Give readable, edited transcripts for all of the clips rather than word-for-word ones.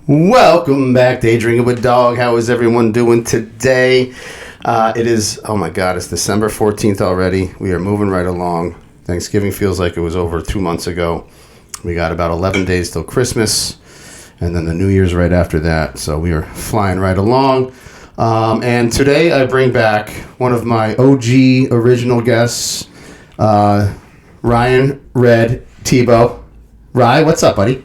Welcome back, Day Drinking with Dog. How is everyone doing today? It is, oh my God, it's December 14th already. We are moving right along. Thanksgiving feels like it was over 2 months ago. We got about 11 days till Christmas, and then the New Year's right after that. So we are flying right along. And today I bring back one of my OG original guests, Ryan Red Tebow. Rye, what's up, buddy?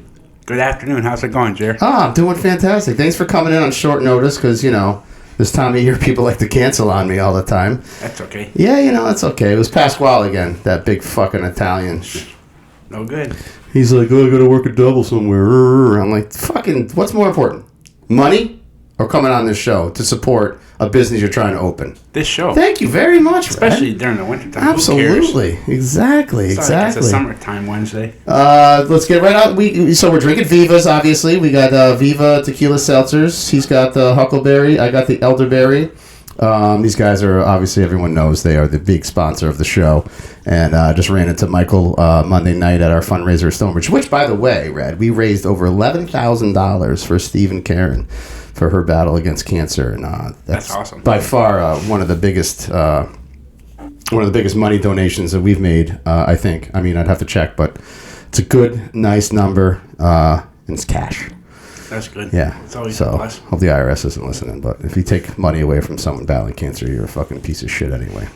Good afternoon. How's it going, Jer? I'm doing fantastic. Thanks for coming in on short notice because, this time of year people like to cancel on me all the time. That's okay. Yeah, that's okay. It was Pasquale again, that big fucking Italian. No good. He's like, I gotta work a double somewhere. I'm like, fucking, what's more important? Money or coming on this show to support a business you're trying to open? This show. Thank you very much, especially Red. During the wintertime. Absolutely. Exactly. It's a summertime Wednesday. Let's get right out. So we're drinking Vivas, obviously. We got Viva Tequila Seltzers. He's got the Huckleberry. I got the Elderberry. These guys are, obviously, everyone knows they are the big sponsor of the show. And just ran into Michael Monday night at our fundraiser at Stonebridge, which, by the way, Red, we raised over $11,000 for Steve and Karen for her battle against cancer. And that's awesome. By far one of the biggest money donations that we've made, I think. I mean, I'd have to check, but it's a good, nice number, and it's cash. That's good. Yeah. It's always so, a plus. Hope the IRS isn't listening, but if you take money away from someone battling cancer, you're a fucking piece of shit anyway.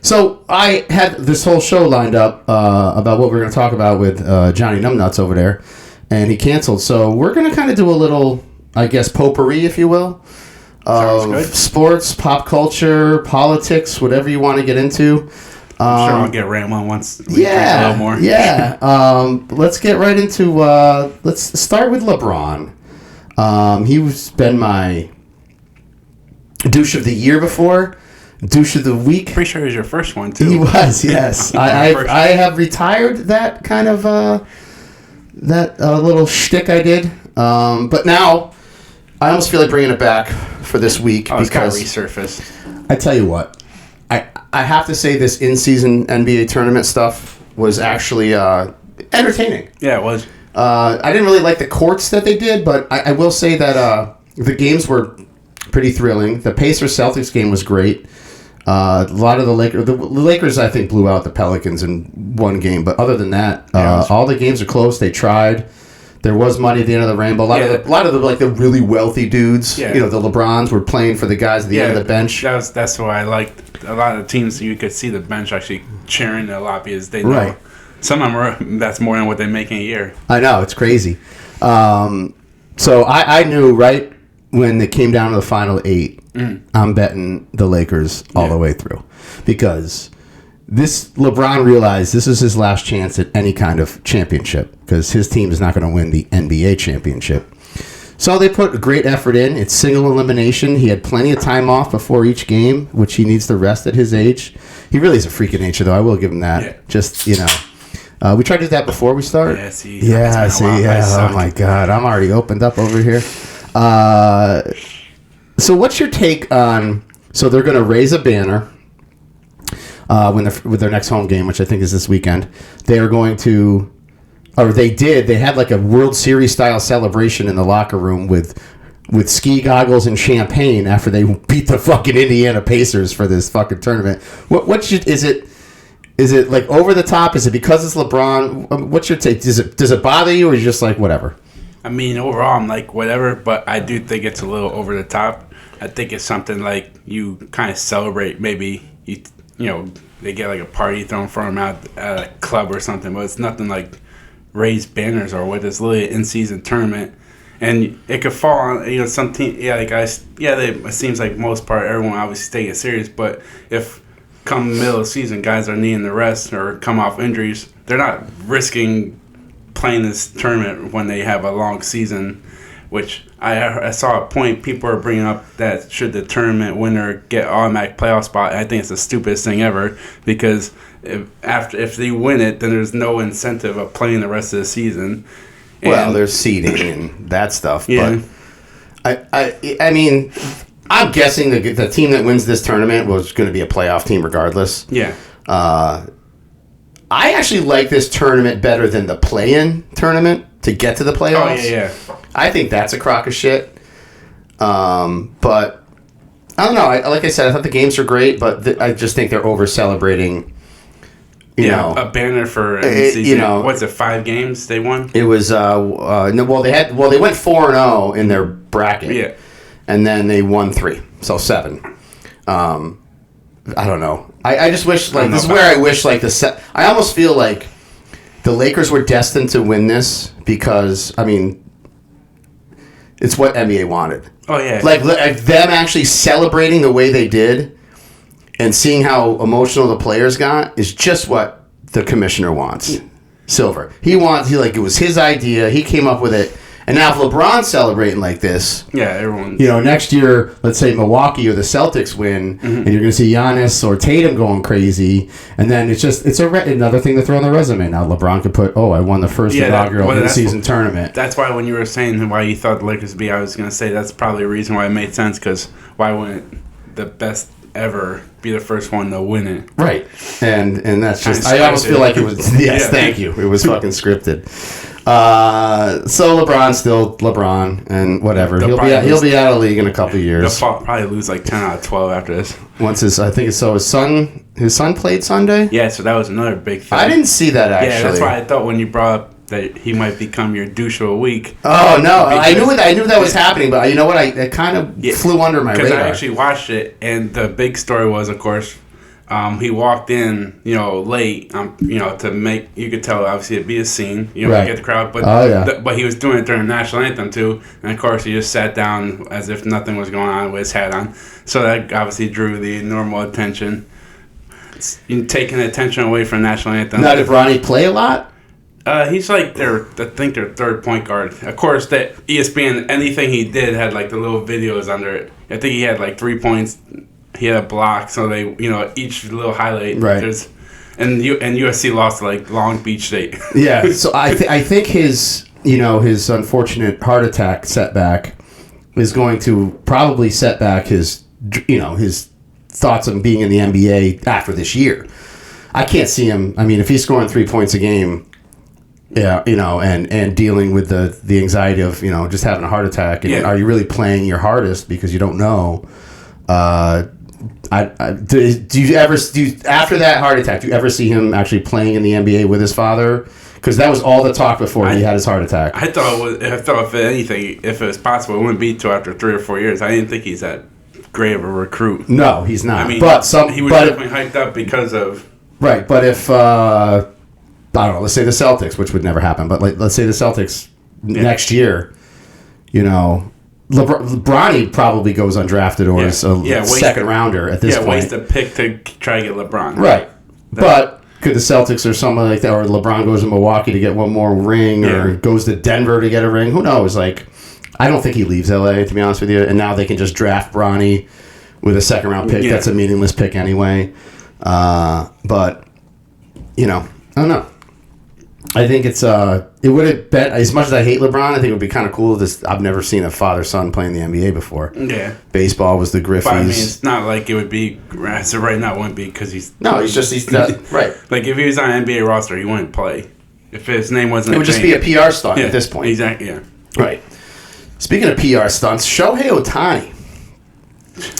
So I had this whole show lined up about what we're going to talk about with Johnny Numbnuts over there, and he canceled. So we're going to kind of do a little, I guess, potpourri, if you will, of sports, pop culture, politics, whatever you want to get into. I'm sure I'll get rambling once we drink a little more. Yeah. Let's get right into, let's start with LeBron. He's been my douche of the year before, douche of the week. Pretty sure he was your first one, too. He was, yes. I have retired that kind of, that little shtick I did. But now, I almost feel like bringing it back for this week because it's kind of resurfaced. I tell you what. I have to say this in-season NBA tournament stuff was actually entertaining. Yeah, it was. I didn't really like the courts that they did, but I will say that the games were pretty thrilling. The Pacers-Celtics game was great. A lot of the Lakers, I think, blew out the Pelicans in one game. But other than that, all the games are close. They tried. There was money at the end of the rainbow. A lot of the really wealthy dudes, the LeBrons were playing for the guys at the end of the bench. That's why I liked a lot of the teams. You could see the bench actually cheering a lot because they know some of them that's more than what they make in a year. I know, it's crazy. So I knew right when it came down to the final 8, I'm betting the Lakers all the way through because this LeBron realized this is his last chance at any kind of championship because his team is not going to win the NBA championship. So they put a great effort in. It's single elimination. He had plenty of time off before each game, which he needs to rest at his age. He really is a freak of nature, though. I will give him that. Yeah. Just, we tried to do that before we start. Yeah, oh, my God. I'm already opened up over here. So what's your take on... So they're going to raise a banner with their next home game, which I think is this weekend. They are going to... Or they did. They had like a World Series style celebration in the locker room with ski goggles and champagne after they beat the fucking Indiana Pacers for this fucking tournament. Is it like over the top? Is it because it's LeBron? What's your take? Does it bother you, or are you just like whatever? I mean, overall, I'm like whatever, but I do think it's a little over the top. I think it's something like you kind of celebrate. Maybe they get like a party thrown for them out at a club or something, but it's nothing like raised banners or what is literally an in-season tournament, and it could fall on some team. It seems like most part everyone obviously taking it serious, but if come middle of the season guys are needing the rest or come off injuries, they're not risking playing this tournament when they have a long season. Which I saw a point people are bringing up that should the tournament winner get automatic playoff spot. I think it's the stupidest thing ever because if they win it, then there's no incentive of playing the rest of the season. Well, there's seeding and that stuff. Yeah. But I mean, I'm guessing the team that wins this tournament was going to be a playoff team regardless. Yeah. I actually like this tournament better than the play-in tournament to get to the playoffs. Oh, yeah. I think that's a crock of shit. But I don't know. Like I said, I thought the games were great, but I just think they're over-celebrating. You know, a banner for season. You know, what's it? 5 games they won. It was no. Well, they went 4-0 in their bracket. Yeah, and then they won 3, so 7. I don't know. I just wish this is where I wish I almost feel like the Lakers were destined to win this because I mean, it's what NBA wanted. Oh yeah, like them actually celebrating the way they did. And seeing how emotional the players got is just what the commissioner wants. Silver. It was his idea. He came up with it. And now if LeBron's celebrating like this, yeah, everyone. Next year, let's say Milwaukee or the Celtics win, and you're going to see Giannis or Tatum going crazy, and then it's another thing to throw on the resume. Now LeBron could put, I won the first inaugural in-season tournament. That's why when you were saying why you thought the Lakers would be, I was going to say that's probably a reason why it made sense, because why wouldn't the best ever be the first one to win it? Right. And that's just, I almost feel like it was, yes, thank you. It was fucking scripted. So LeBron's still LeBron, and whatever. He'll be out of the league in a couple of years. They'll probably lose like 10 out of 12 after this. Once his son played Sunday? Yeah, so that was another big thing. I didn't see that, actually. Yeah, that's why I thought when you brought up that he might become your douche of a week. Oh, no. I knew that was happening, but you know what? It kind of flew under my radar. Because I actually watched it, and the big story was, of course, he walked in, late, to make, you could tell, obviously, it'd be a scene, right. Get the crowd. But, but he was doing it during the national anthem, too. And, of course, he just sat down as if nothing was going on with his hat on. So that obviously drew the normal attention. Taking attention away from the national anthem. Now, did Bronny play a lot? He's like their third point guard. Of course, that ESPN, anything he did had like the little videos under it. I think he had like 3 points. He had a block, so they, each little highlight. Right. And USC lost to like Long Beach State. Yeah. So I think his unfortunate heart attack setback is going to probably set back his thoughts on being in the NBA after this year. I can't see him. I mean, if he's scoring 3 points a game. Yeah, and dealing with the anxiety of, just having a heart attack. And are you really playing your hardest because you don't know? Do you ever after that heart attack, do you ever see him actually playing in the NBA with his father? Because that was all the talk before he had his heart attack. I thought if anything, if it was possible, it wouldn't be till after 3 or 4 years. I didn't think he's that great of a recruit. No, he's not. I mean, he was definitely hyped up because of right. But if I don't know, let's say the Celtics, which would never happen, but let's say the Celtics next year, Bronny probably goes undrafted or is a second rounder at this point. Yeah, waste a pick to try to get LeBron. Right. But could the Celtics or someone like that, or LeBron goes to Milwaukee to get one more ring or goes to Denver to get a ring? Who knows? I don't think he leaves LA, to be honest with you. And now they can just draft Bronny with a second round pick. That's a meaningless pick anyway. But, I don't know. I think it would have been, as much as I hate LeBron, I think it would be kind of cool. I've never seen a father-son play in the NBA before. Yeah. Baseball was the Griffies. But I mean, it's not like it would be, so right now it wouldn't be because he's... No, he's not, right. Like if he was on an NBA roster, he wouldn't play. If his name wasn't... It would just be a PR stunt at this point. Exactly, yeah. Right. Speaking of PR stunts, Shohei Ohtani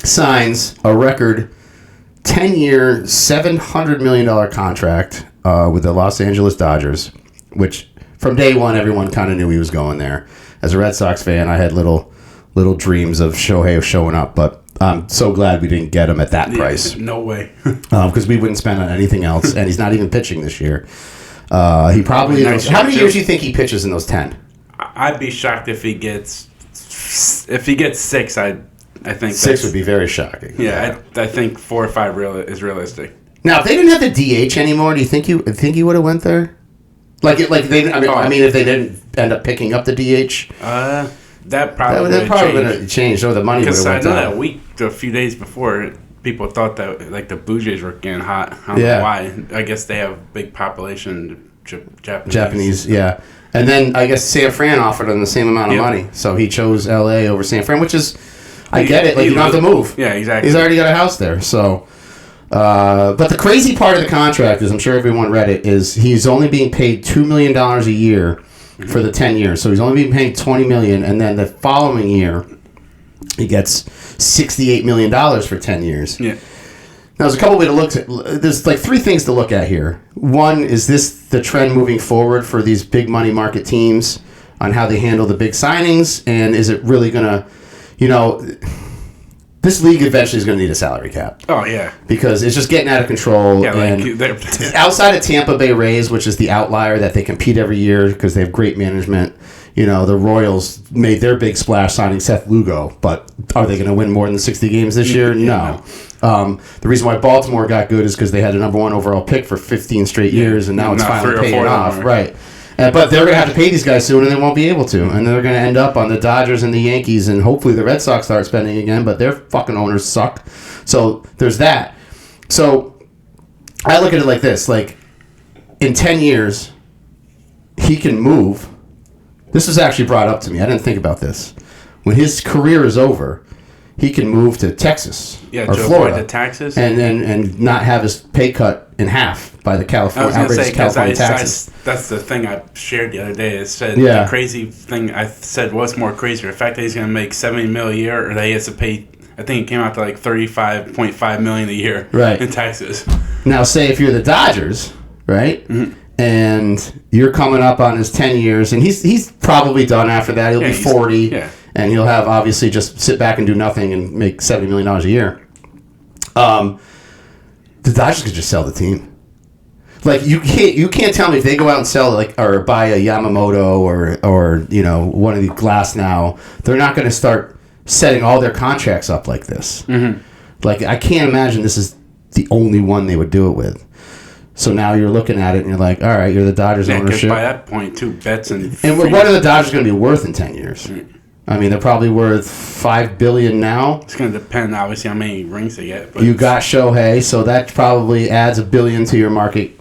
signs a record 10-year, $700 million contract with the Los Angeles Dodgers, which from day one everyone kind of knew he was going there. As a Red Sox fan, I had little dreams of Shohei showing up, but I'm so glad we didn't get him at that price. No way. Because we wouldn't spend on anything else, and he's not even pitching this year. He probably... How many years do you think he pitches in those 10? I'd be shocked if he gets 6. I think 6 would be very shocking. Yeah, I think 4 or 5 is realistic. Now, if they didn't have the DH anymore, do you think he would have went there? I mean, if they didn't end up picking up the DH, that probably would have changed. Or the money would have went down. Because I know that a few days before, people thought that like the Blue Jays were getting hot. I don't know why. I guess they have a big population. Japanese, yeah. And then I guess San Fran offered him the same amount of money, so he chose LA over San Fran, which is, I get it. You don't have to move. Yeah, exactly. He's already got a house there, so. But the crazy part of the contract is, I'm sure everyone read it, is he's only being paid $2 million a year for the 10 years. So he's only been paying $20 million, and then the following year he gets $68 million for 10 years. Yeah. Now, there's a couple ways to look at. There's like three things to look at here. One, is this the trend moving forward for these big money market teams on how they handle the big signings, and is it really going to, this league eventually is going to need a salary cap. Oh, yeah. Because it's just getting out of control. Yeah, and outside of Tampa Bay Rays, which is the outlier that they compete every year because they have great management, the Royals made their big splash signing Seth Lugo, but are they going to win more than 60 games this year? No. The reason why Baltimore got good is because they had a number 1 overall pick for 15 straight years, and now it's finally paying off. Right. But they're going to have to pay these guys soon, and they won't be able to. And they're going to end up on the Dodgers and the Yankees, and hopefully the Red Sox start spending again, but their fucking owners suck. So there's that. So I look at it like this. Like, in 10 years, he can move. This was actually brought up to me. I didn't think about this. When his career is over, he can move to Texas or Florida, avoid the taxes, and not have his pay cut in half by the outrageous California taxes. That's the thing I shared the other day. It said the crazy thing I said was more crazier. The fact that he's going to make $70 million a year, or that he has to pay. I think it came out to like $35.5 million a year in taxes. Now, say if you're the Dodgers, right? Mm-hmm. And you're coming up on his 10 years, and he's probably done after that. He'll be 40, and he'll have obviously just sit back and do nothing and make $70 million a year. The Dodgers could just sell the team. Like, you can't tell me if they go out and sell or buy a Yamamoto or one of the Glass now, they're not going to start setting all their contracts up like this. Mm-hmm. Like, I can't imagine this is the only one they would do it with. So now you're looking at it and you're like, all right, you're the Dodgers ownership. By that point, too, bets and what are the Dodgers going to be worth in 10 years? I mean, they're probably worth $5 billion now. It's going to depend, obviously, how many rings they get. But you got Shohei, so that probably adds $1 billion to your market.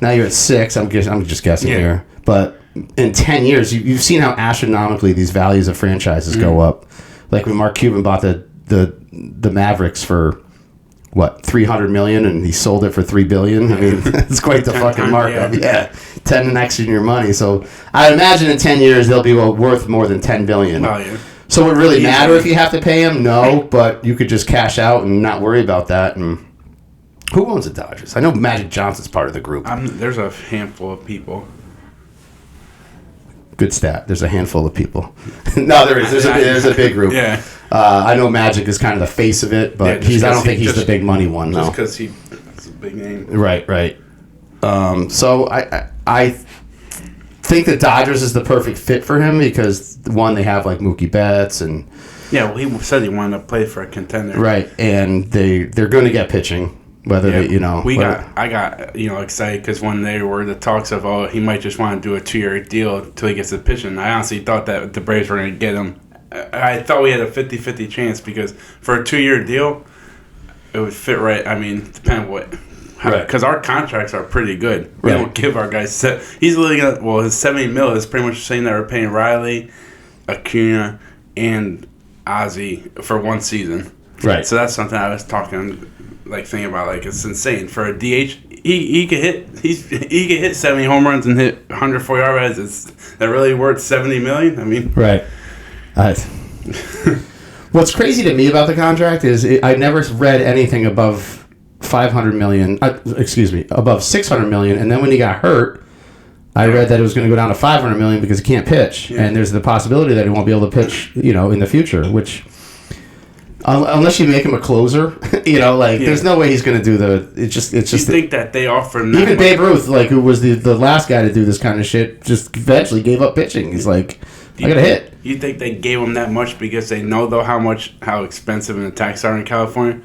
Now you're at 6. I'm just guessing here, but in 10 years, you've seen how astronomically these values of franchises go up. Like when Mark Cuban bought the Mavericks for $300 million, and he sold it for $3 billion. I mean, it's quite the fucking markup. Yeah, 10x in your money. So I imagine in 10 years they'll be worth more than $10 billion. Oh, yeah. So would it really matter if you have to pay him? No, but you could just cash out and not worry about that. And who owns the Dodgers? I know Magic Johnson's part of the group. There's a handful of people. Good stat. There's a handful of people. No, there is. There's a big group. Yeah. I know Magic is kind of the face of it, but I don't think he's the big money one. Just because he's a big name. Right. So I think the Dodgers is the perfect fit for him because, one, they have like Mookie Betts and... Yeah, well, he said he wanted to play for a contender. Right, and they're going to get pitching. Whether they, I got excited because when they were the talks of he might just want to do a 2-year deal until he gets the pitching. I honestly thought that the Braves were going to get him. I thought we had a 50-50 chance because for a 2-year deal, it would fit right. I mean, depending what, because our contracts are pretty good. We don't give our guys he's literally his $70 million is pretty much the same that we're paying Riley, Acuna, and Ozzie for one season. Right. So that's something I was thinking about, it's insane for a DH. He could hit 70 home runs and hit 140 RBIs. Is that really worth $70 million? I mean, right. What's crazy to me about the contract is I never read anything above $500 million. Above $600 million, and then when he got hurt, I read that it was going to go down to $500 million because he can't pitch, and there's the possibility that he won't be able to pitch, in the future, which. Unless you make him a closer, there's no way he's going to do it's just. You think that they offer him even Babe Ruth, who was the last guy to do this kind of shit, just eventually gave up pitching. He's like, I got to hit. You think they gave him that much because they know though how expensive and the taxes are in California?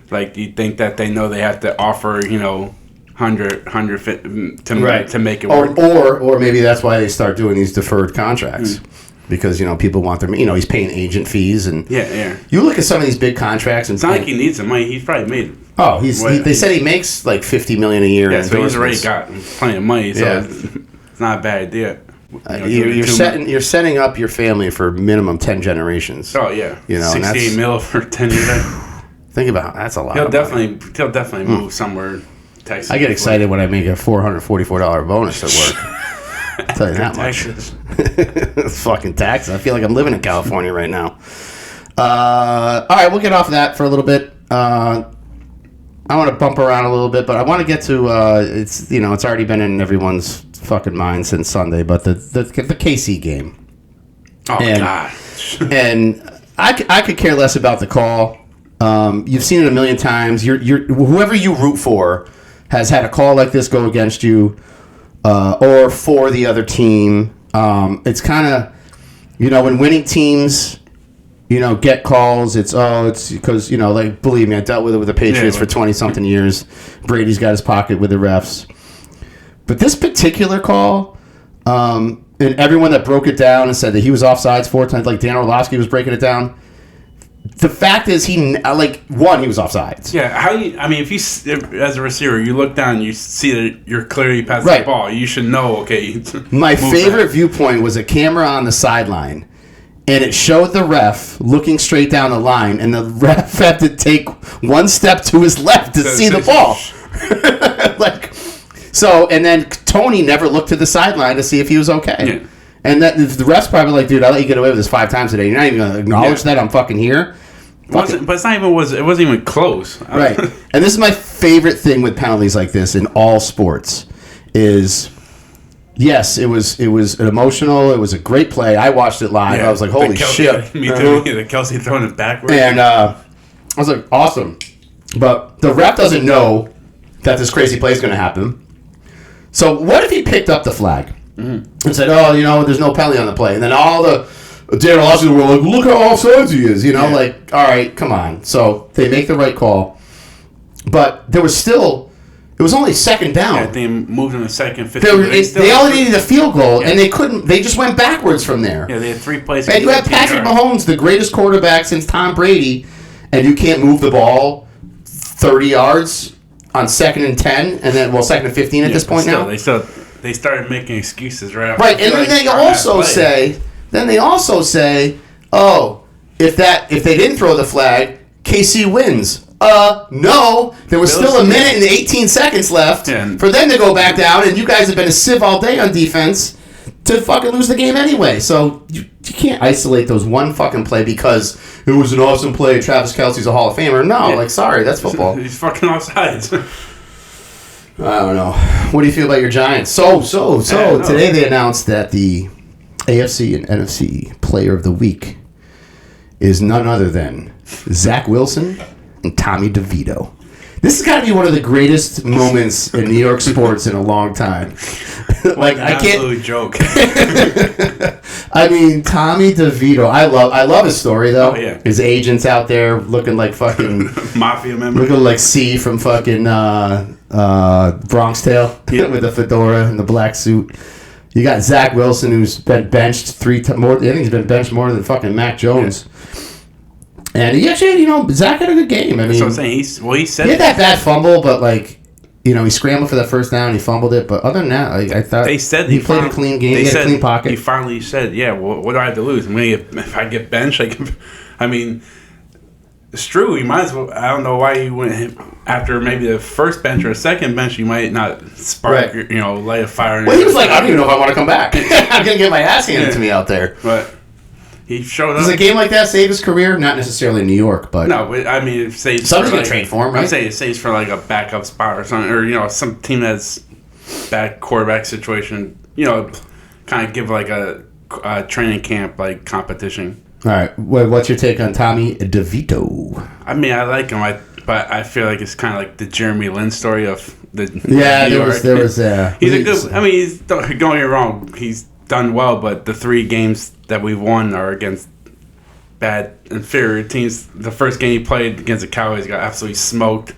Do you think that they know they have to offer 100 to make it work? Or maybe that's why they start doing these deferred contracts. Because, people want their... he's paying agent fees and... Yeah. You look at some of these big contracts and... It's not like he needs the money. He's probably made... Oh, they said he makes like $50 million a year. Yeah, so he's already got plenty of money, so it's not a bad idea. You're setting up your family for minimum 10 generations. Oh, yeah. $68 million for 10 years. Think about that's a lot He'll of definitely move somewhere. Texas. I get excited when I make a $444 bonus at work. I'll tell you that much. It's fucking Texas. I feel like I'm living in California right now. All right, we'll get off of that for a little bit. I want to bump around a little bit, but I want to get to it's already been in everyone's fucking mind since Sunday, but the KC game. Oh God! And I could care less about the call. You've seen it a million times. You're whoever you root for has had a call like this go against you, or for the other team. It's kind of, when winning teams, get calls. It's because like, believe me, I dealt with it with the Patriots for 20-something years. Brady's got his pocket with the refs, but this particular call, and everyone that broke it down and said that he was offsides 4 times, like Dan Orlovsky was breaking it down. The fact is, he was offsides. Yeah, if you, as a receiver, you look down, you see that you're clearly past the ball. You should know. Okay. My favorite viewpoint was a camera on the sideline, and it showed the ref looking straight down the line, and the ref had to take one step to his left to see the ball. And then Tony never looked to the sideline to see if he was okay. Yeah. And the ref's probably like, dude, I let you get away with this 5 times today. You're not even going to acknowledge that I'm fucking here. But it wasn't even close. Right. And this is my favorite thing with penalties like this in all sports is, yes, it was an emotional. It was a great play. I watched it live. I was like, holy shit. Me too. The Kelsey throwing it backwards. And I was like, awesome. But the ref doesn't know that this crazy play is going to happen. So what if he picked up the flag? Mm-hmm. And said, there's no penalty on the play. And then all the Darryl Austin were like, look how offsides he is. Like, all right, come on. So they make the right call. But there was still, it was only second down. Yeah, they moved in the second 15. They only needed a field goal, and they just went backwards from there. Yeah, they had 3 plays. And you have Patrick Mahomes, the greatest quarterback since Tom Brady, and you can't move the ball 30 yards on 2nd and 10, and then, 2nd and 15 at this point now. They started making excuses right after. Right, and then they also say, oh, if they didn't throw the flag, KC wins. No, there was still a minute and 18 seconds left for them to go back down, and you guys have been a sieve all day on defense to fucking lose the game anyway. So you can't isolate those one fucking play because it was an awesome play. Travis Kelce's a Hall of Famer. No, sorry, that's football. He's fucking offsides. I don't know. What do you feel about your Giants? So today they announced that the AFC and NFC Player of the Week is none other than Zach Wilson and Tommy DeVito. This has got to be one of the greatest moments in New York sports in a long time. I can't. Absolute joke. I mean, Tommy DeVito. I love his story though. Oh, yeah. His agent's out there looking like fucking mafia member, looking like C from fucking Bronx Tale with the fedora and the black suit. You got Zach Wilson, who's been benched 3 times more. I think he's been benched more than fucking Mac Jones. Yeah. And he actually, Zach had a good game. I mean, that's what I'm saying. He said he had that bad fumble, but he scrambled for that first down. He fumbled it, but other than that, I thought they said he played a clean game. He had a clean pocket. He finally said, "Yeah, what do I have to lose? If I get benched, I mean, it's true. You might as well. I don't know why you went after maybe the first bench or a second bench. You might not spark, light a fire. Well, he was like, I don't even know if I want to come back. I'm gonna get my ass handed to me out there. But he showed up. Does a game like that save his career? Not necessarily in New York, but no. I mean, it saves. Somebody's gonna trade for him, right? I'm saying it saves for a backup spot or something, or some team that's bad quarterback situation. Kind of give a training camp competition. All right, what's your take on Tommy DeVito? I mean, I like him, but I feel like it's kind of like the Jeremy Lin story of the New York. There was he's a good. I mean, don't get me wrong, he's done well, but the 3 games that we've won are against bad, inferior teams. The first game he played against the Cowboys got absolutely smoked.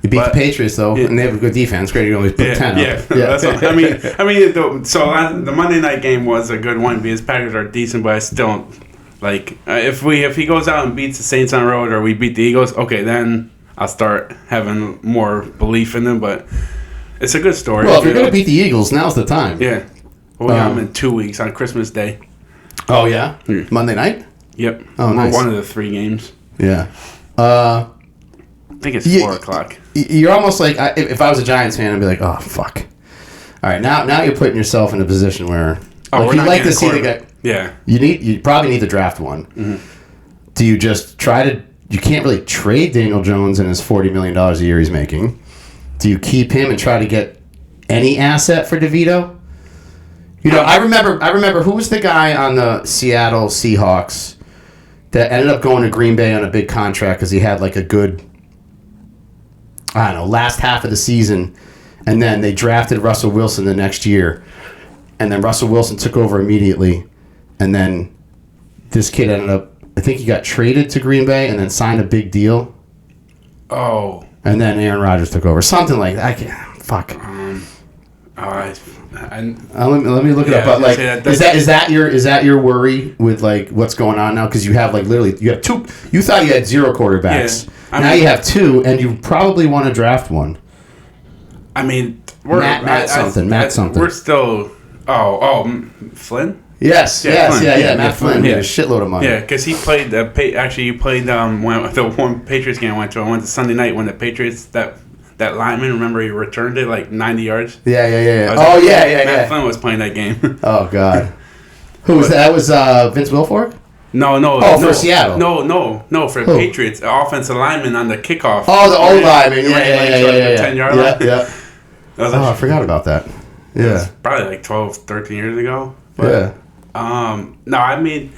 You beat the Patriots though, and they have a good defense. Great, you always put 10 up. Yeah. That's what, I mean, so the Monday night game was a good one because Packers are decent, but I still don't. If he goes out and beats the Saints on the road or we beat the Eagles, okay, then I'll start having more belief in them. But it's a good story. Well, if you're going to beat the Eagles, now's the time. Yeah. Well, we got them in 2 weeks on Christmas Day. Oh, yeah? Monday night? Yep. Oh, nice. One of the 3 games. Yeah. I think it's 4 o'clock. You're almost like, if I was a Giants fan, I'd be like, oh, fuck. All right, now you're putting yourself in a position where we're you'd not like to getting see the quarterback. guy. Yeah. You probably need to draft one. Mm-hmm. Do you just try to? You can't really trade Daniel Jones and his $40 million a year he's making. Do you keep him and try to get any asset for DeVito? You know, I remember who was the guy on the Seattle Seahawks that ended up going to Green Bay on a big contract because he had like a good, I don't know, last half of the season, and then they drafted Russell Wilson the next year, and then Russell Wilson took over immediately, and then this kid ended up, I think he got traded to Green Bay and then signed a big deal. Oh. And then Aaron Rodgers took over. Something like that. Fuck. Let me look it up. But like, is that your worry with like what's going on now? Because you have like literally you have two. You thought you had 0 quarterbacks. Yeah. Now you have 2, and you probably want to draft one. I mean, Matt something. We're still. Flynn. Yes, Flynn. Matt Flynn made a shitload of money. Yeah, because he played. He played when the one Patriots game I went to. I went to Sunday night when the Patriots that lineman. Remember, he returned it like 90 yards. Yeah. Matt Flynn was playing that game. Oh God, who was that? That was Vince Wilfork. No. For Seattle. No. For the Patriots, offensive lineman on the kickoff. Oh, the old lineman. Yeah. 10-yard line. Yeah. I forgot about that. Yeah. Probably like 12, 13 years ago. But, yeah. No, I mean,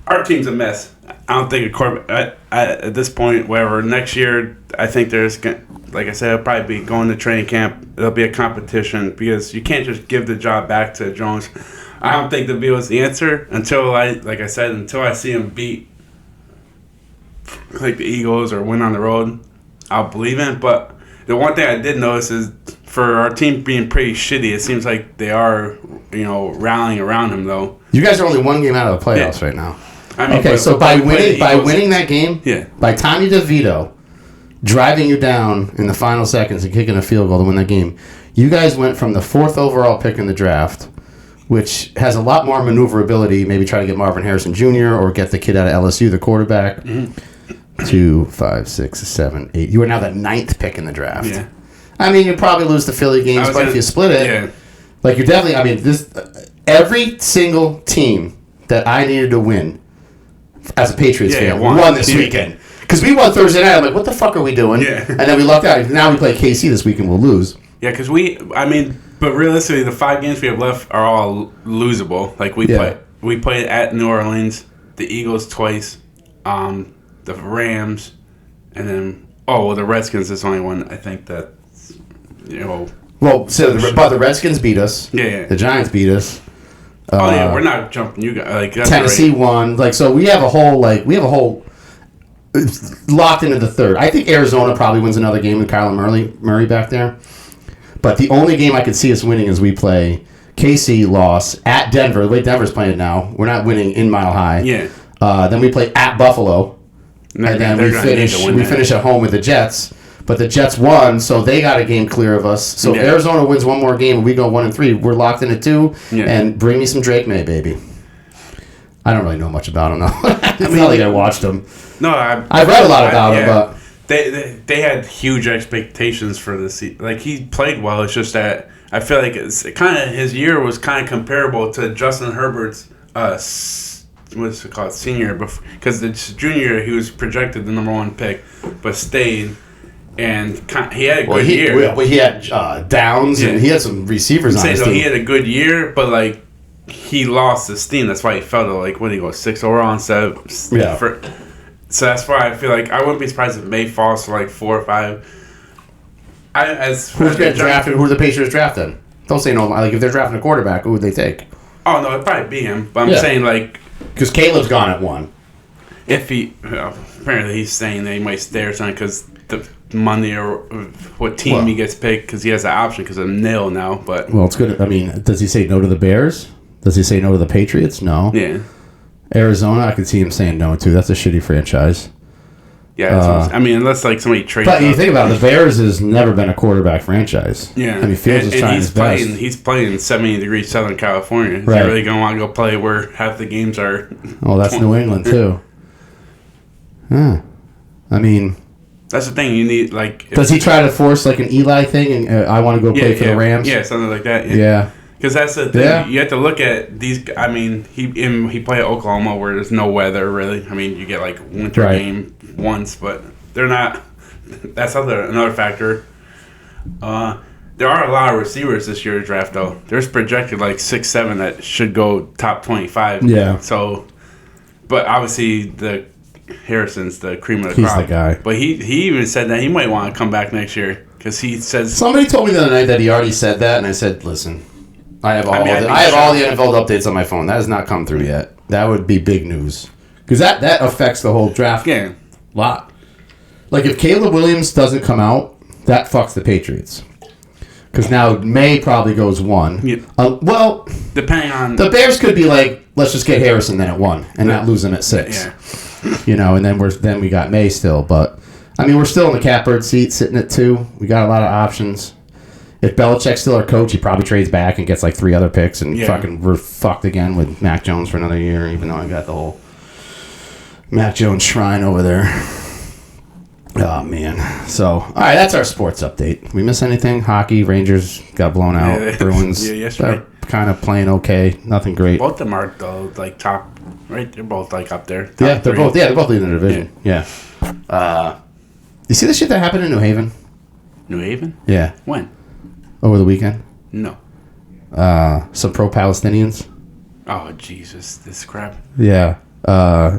our team's a mess. I don't think a quarterback at this point. Wherever next year, I think there's, like I said, it'll probably be going to training camp. There'll be a competition because you can't just give the job back to Jones. I don't think DeVito is the answer until I see him beat like the Eagles or win on the road. I'll believe in it. But the one thing I did notice is for our team being pretty shitty, it seems like they are, rallying around him though. You guys are only 1 game out of the playoffs right now. I mean, okay, so by winning that game, by Tommy DeVito driving you down in the final seconds and kicking a field goal to win that game, you guys went from the 4th overall pick in the draft, which has a lot more maneuverability, maybe try to get Marvin Harrison Jr. or get the kid out of LSU, the quarterback, 2, 5, 6, 7, 8. You are now the 9th pick in the draft. Yeah. I mean, you'd probably lose the Philly games, but if you split it, like you're definitely, I mean, this every single team that I needed to win as a Patriots fan won this weekend. Because we won Thursday night, I'm like, what the fuck are we doing? Yeah. And then we lucked out. Now we play KC this week and we'll lose. Yeah, because but realistically, the 5 games we have left are all losable. Like we played at New Orleans, the Eagles twice, the Rams, and then the Redskins is the only one I think that Well, but the Redskins beat us. Yeah. The Giants beat us. We're not jumping you guys. Like that's Tennessee won. Like so, we have a whole locked into the 3rd. I think Arizona probably wins another game with Kyler Murray back there. But the only game I could see us winning is we play KC loss at Denver. The way Denver's playing it now, we're not winning in Mile High. Yeah. Then we play at Buffalo, and then we finish at home with the Jets. But the Jets won, so they got a game clear of us. So if Arizona wins one more game and we go 1-3, we're locked in at 2. Yeah. And bring me some Drake May, baby. I don't really know much about him though. It's not like I watched him. No, I've read a lot about him, but they had huge expectations for the season. Like he played well. It's just that I feel like it's kind of his year was kind of comparable to Justin Herbert's what's it called senior, because the junior year he was projected the number 1 pick, but stayed. And he had a good year. He had downs and he had some receivers on his team. He had a good year, but like he lost his steam. That's why he fell to like 6 overall instead of so that's why I feel like I wouldn't be surprised if May falls to like 4 or 5. Who's getting drafted? Who are the Patriots drafting? Don't say no. Like if they're drafting a quarterback, who would they take? Oh no, it'd probably be him. But I'm saying like because Caleb's gone at 1. If he apparently he's saying that he might stay or something because the Monday or what team he gets picked because he has the option because of nil now. But it's good. I mean, does he say no to the Bears? Does he say no to the Patriots? No. Yeah. Arizona, I could see him saying no to. That's a shitty franchise. Yeah, I mean, unless like somebody trades. But you think about it, the Bears has never been a quarterback franchise. Yeah, I mean, Fields is trying his best. He's playing in 70-degree Southern California. Is he really gonna want to go play where half the games are? Oh, that's New England too. Yeah, I mean. That's the thing. You need like. Does he try to force like an Eli thing and I want to go play for the Rams? Yeah, something like that. Yeah. Because that's the thing. Yeah. You have to look at these. I mean, he played at Oklahoma where there's no weather really. I mean, you get like winter game once, but they're not. That's another factor. There are a lot of receivers this year's draft though. There's projected like 6, 7 that should go top 25. Yeah. So, but obviously the Harrison's the cream of the crop. He's the guy. But he even said that he might want to come back next year because he says somebody told me the other night that he already said that, and I said, "Listen, I have all the NFL updates on my phone. That has not come through yet. That would be big news because that affects the whole draft game. Lot. Like if Caleb Williams doesn't come out, that fucks the Patriots." Because now May probably goes 1. Yeah. Well, depending on the Bears could be like, let's just get Harrison then at 1 and not lose him at 6. Yeah. And then we got May still, but I mean we're still in the catbird seat, sitting at 2. We got a lot of options. If Belichick's still our coach, he probably trades back and gets like 3 other picks, and we're fucked again with Mac Jones for another year. Even though I got the whole Mac Jones shrine over there. Oh, man. So, all right, that's our sports update. We miss anything? Hockey, Rangers got blown out. Yeah, Bruins, they're kind of playing okay. Nothing great. Both of them are, though, like top, right? They're both, like, up there. Yeah, they're both leading the division. Yeah. You see the shit that happened in New Haven? New Haven? Yeah. When? Over the weekend? No. Some pro-Palestinians. Oh, Jesus. This crap. Yeah.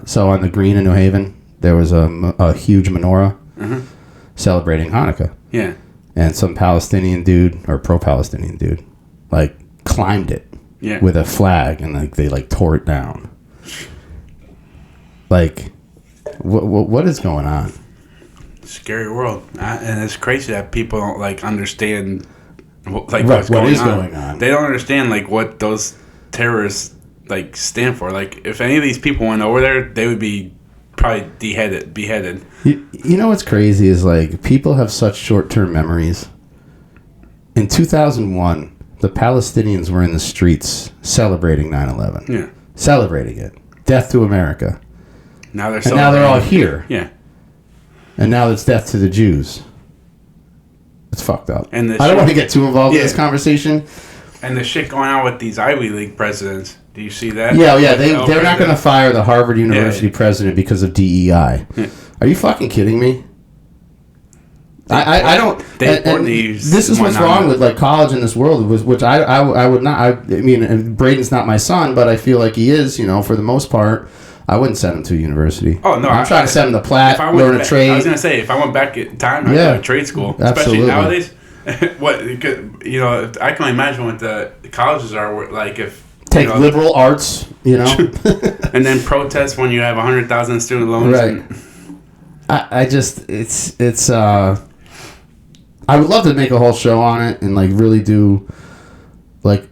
So on the green in New Haven, there was a huge menorah. Celebrating Hanukkah. Yeah. And some Palestinian dude, or pro-Palestinian dude, like, climbed it with a flag, and like they like tore it down. Like, what is going on? Scary world. And it's crazy that people don't, like, understand, like, what's going on. They don't understand, like, what those terrorists, like, stand for. Like, if any of these people went over there, they would be probably beheaded. You know what's crazy is like people have such short-term memories. In 2001, the Palestinians were in the streets celebrating 9/11. Yeah, celebrating it. Death to America. Now they're all here. Yeah, and now it's death to the Jews. It's fucked up. And I don't want to get too involved in this conversation. And the shit going on with these Ivy League presidents. Do you see that? Yeah. They're not going to fire the Harvard University president because of DEI. Yeah. Are you fucking kidding me? I don't. This is what's wrong with like college in this world, which I would not. I mean, Braden's not my son, but I feel like he is. For the most part, I wouldn't send him to a university. Oh no, I'm trying to send him to Platt, learn a trade. I was going to say if I went back in time, I'd go to trade school, absolutely. Especially nowadays. I can imagine what the colleges are like if. Take liberal arts, and then protest when you have 100,000 student loans. Right. I just it's I would love to make a whole show on it and like really do like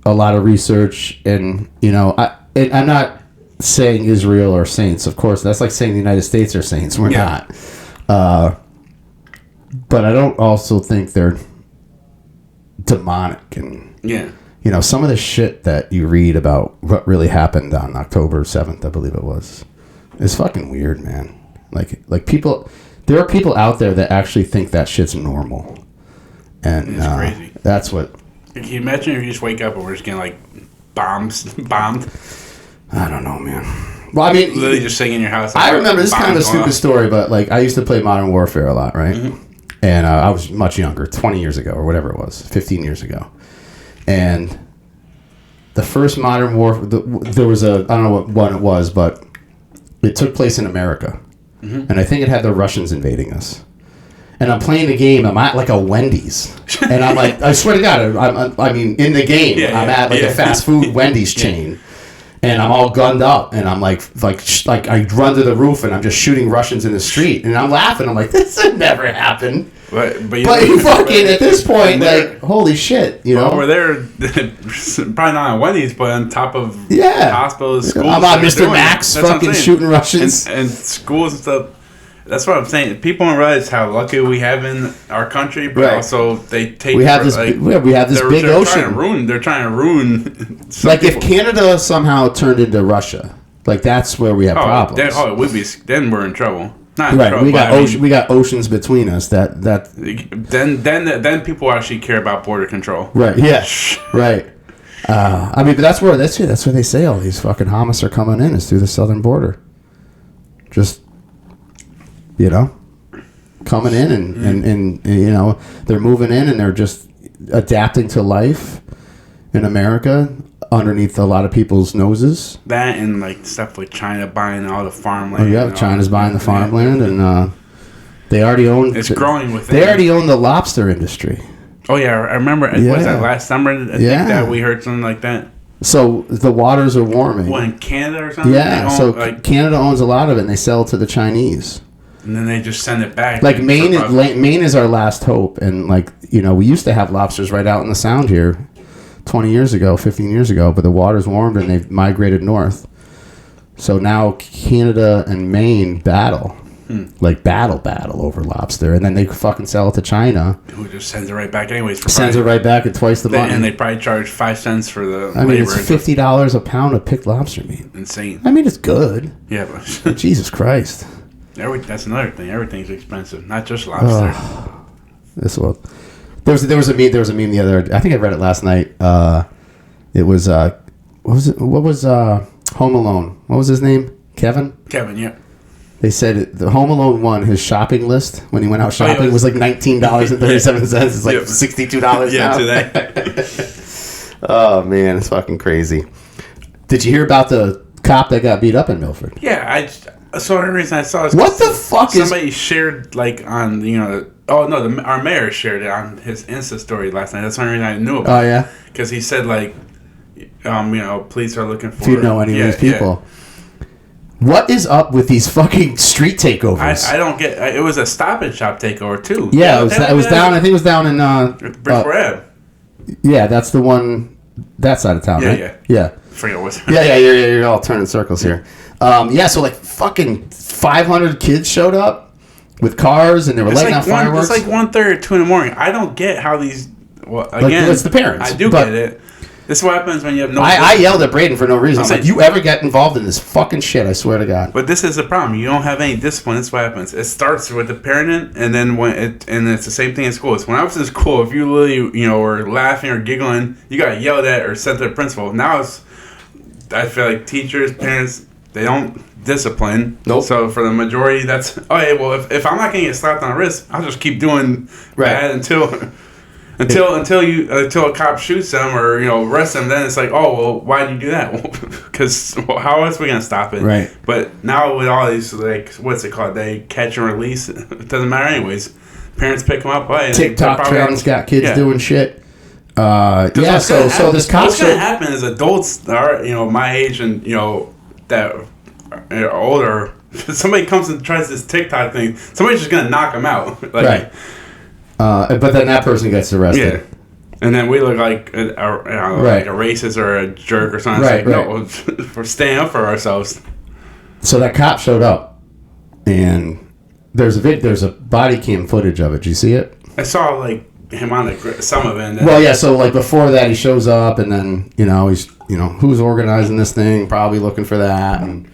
a lot of research and I'm not saying Israel are saints, of course. That's like saying the United States are saints. We're not. But I don't also think they're demonic and some of the shit that you read about what really happened on October 7th, I believe it was, is fucking weird, man. Like people, there are people out there that actually think that shit's normal. And it's crazy. That's what... Can you imagine if you just wake up and we're just getting, like, bombed? I don't know, man. Well, I mean... Literally just sitting in your house. I remember, this is kind of a stupid story, but, like, I used to play Modern Warfare a lot, right? Mm-hmm. And I was much younger, 20 years ago, or whatever it was, 15 years ago. And the first Modern Warfare... There was I don't know what one it was, but it took place in America. Mm-hmm. And I think it had the Russians invading us. And I'm playing the game. I'm at like a Wendy's, and I'm like, I swear to God, I mean, in the game, I'm at like a fast food Wendy's chain, and I'm all gunned up, and I'm like I run to the roof, and I'm just shooting Russians in the street, and I'm laughing. I'm like, this would never happen. But you fucking at this point, like, holy shit, over there, probably not on Wendy's, but on top of hospitals, schools. I'm on Mr. Max, fucking shooting Russians and schools and stuff. That's what I'm saying. People don't realize how lucky we have in our country, but also they take. We have this. We have this big ocean. They're trying to ruin. Like if Canada somehow turned into Russia, like that's where we have problems. It would be. Then we're in trouble. Not right. trouble, We but got we got oceans between us. Then people actually care about border control. Right. Yeah. Right. I mean, but that's where they say all these fucking Hamas are coming in, is through the southern border. Just, coming in and they're moving in and they're just adapting to life in America underneath a lot of people's noses. That and like stuff like China buying all the farmland. Oh yeah, China's buying the farmland, and they already own. It's growing within. They already own the lobster industry. Oh yeah, I remember. Yeah. Was that last summer? I think that we heard something like that. So the waters are warming. What, in Canada or something? Yeah. Canada owns a lot of it, and they sell it to the Chinese. And then they just send it back. Like Maine is our last hope, and we used to have lobsters right out in the Sound here, 20 years ago, 15 years ago, but the water's warmed and they've migrated north. So now Canada and Maine battle over lobster, and then they fucking sell it to China. Who just sends it right back anyways. Sends it right back at twice the money. And they probably charge 5 cents for the labor. I mean, it's $50 a pound of picked lobster meat. Insane. I mean, it's good. Yeah, but Jesus Christ. That's another thing. Everything's expensive, not just lobster. This one. There was a meme the other. I think I read it last night. It was what was Home Alone? What was his name? Kevin, yeah. They said the Home Alone 1, his shopping list when he went out shopping was like $19.37. It's like $62 now. Today. Oh man, it's fucking crazy. Did you hear about the cop that got beat up in Milford? Yeah, so the reason I saw is what the fuck somebody shared on our mayor shared it on his Insta story last night. That's the only reason I knew about. Oh yeah, because he said police are looking for. Do you know any of these people? Yeah. What is up with these fucking street takeovers? I don't get. It was a Stop and Shop takeover too. Yeah, it was down. I think it was down in Bridgeport Ave. Yeah, that's the one. That side of town, right? Yeah. Forget what's. Yeah. You're all turning circles here. So like fucking 500 kids showed up with cars and they were lighting out fireworks. It's like 1:30 or 2 in the morning. I don't get how these. Well, again, it's the parents. I do get it. This is what happens when you have no. I yelled at Braden for no reason. I'm like, you ever get involved in this fucking shit? I swear to God. But this is the problem. You don't have any discipline. This is what happens. It starts with the parent, and then and it's the same thing in school. It's when I was in school, if you really were laughing or giggling, you got yelled at or sent to the principal. Now I feel like teachers, parents, they don't discipline. Nope. So for the majority, that's if I'm not gonna get slapped on the wrist, I'll just keep doing bad until a cop shoots them or arrests them. Then it's like, oh well, why did you do that? Because how else are we gonna stop it? Right. But now with all these what's it called? They catch and release. It doesn't matter anyways. Parents pick them up. TikTok trends got kids doing shit. So this cop. What's gonna happen is adults are my age and that are older. Somebody comes and tries this TikTok thing. Somebody's just gonna knock them out. Right. But then that person gets arrested. Yeah. And then we look like like a racist or a jerk or something. Right. No, we're staying up for ourselves. So that cop showed up, and there's a body cam footage of it. Did you see it? I saw him on some of it. And then, so before that, he shows up, and then he's who's organizing this thing, probably looking for that, and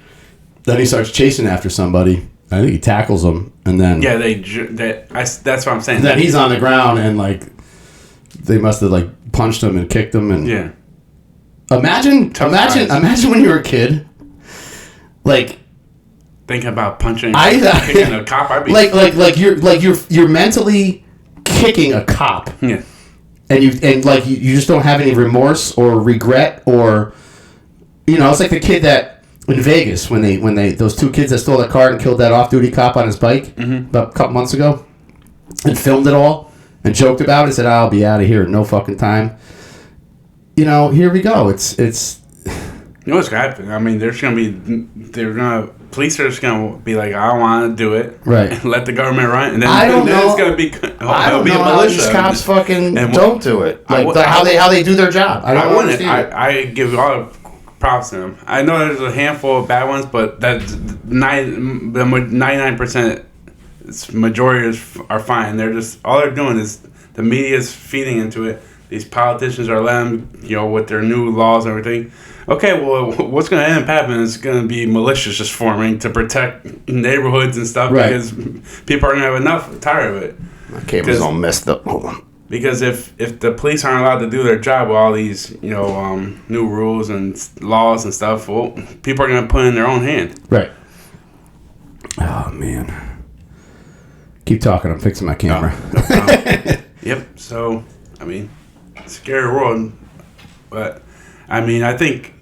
then he starts chasing after somebody. I think he tackles them, and then that's what I'm saying. Then he's on the ground, and they must have punched him and kicked him, and Imagine when you were a kid, thinking about punching, kicking a cop. I'd be you're mentally kicking a cop, yeah, and you just don't have any remorse or regret or it's like the kid that. In Vegas, when they those two kids that stole that car and killed that off-duty cop on his bike about a couple months ago, and filmed it all and joked about it, said, "I'll be out of here in no fucking time." Here we go. It's. What's gonna happen? I mean, police are just gonna be like, "I don't want to do it," right? And let the government run, and then I don't know. It's gonna be. I don't know how these cops fucking don't do it. How they do their job. I don't understand. I give all props to them. I know there's a handful of bad ones, but the 99%, majority are fine. They're just all they're doing is the media is feeding into it. these politicians are letting them, with their new laws and everything. Okay, well, what's going to end up happening is going to be militias just forming to protect neighborhoods and stuff because people are going to have enough, tired of it. My camera's all messed up. Hold on. Because if the police aren't allowed to do their job with all these, new rules and laws and stuff, well, people are going to put it in their own hand. Right. Oh, man. Keep talking. I'm fixing my camera. Yep. So, I mean, scary world. But, I mean, I think,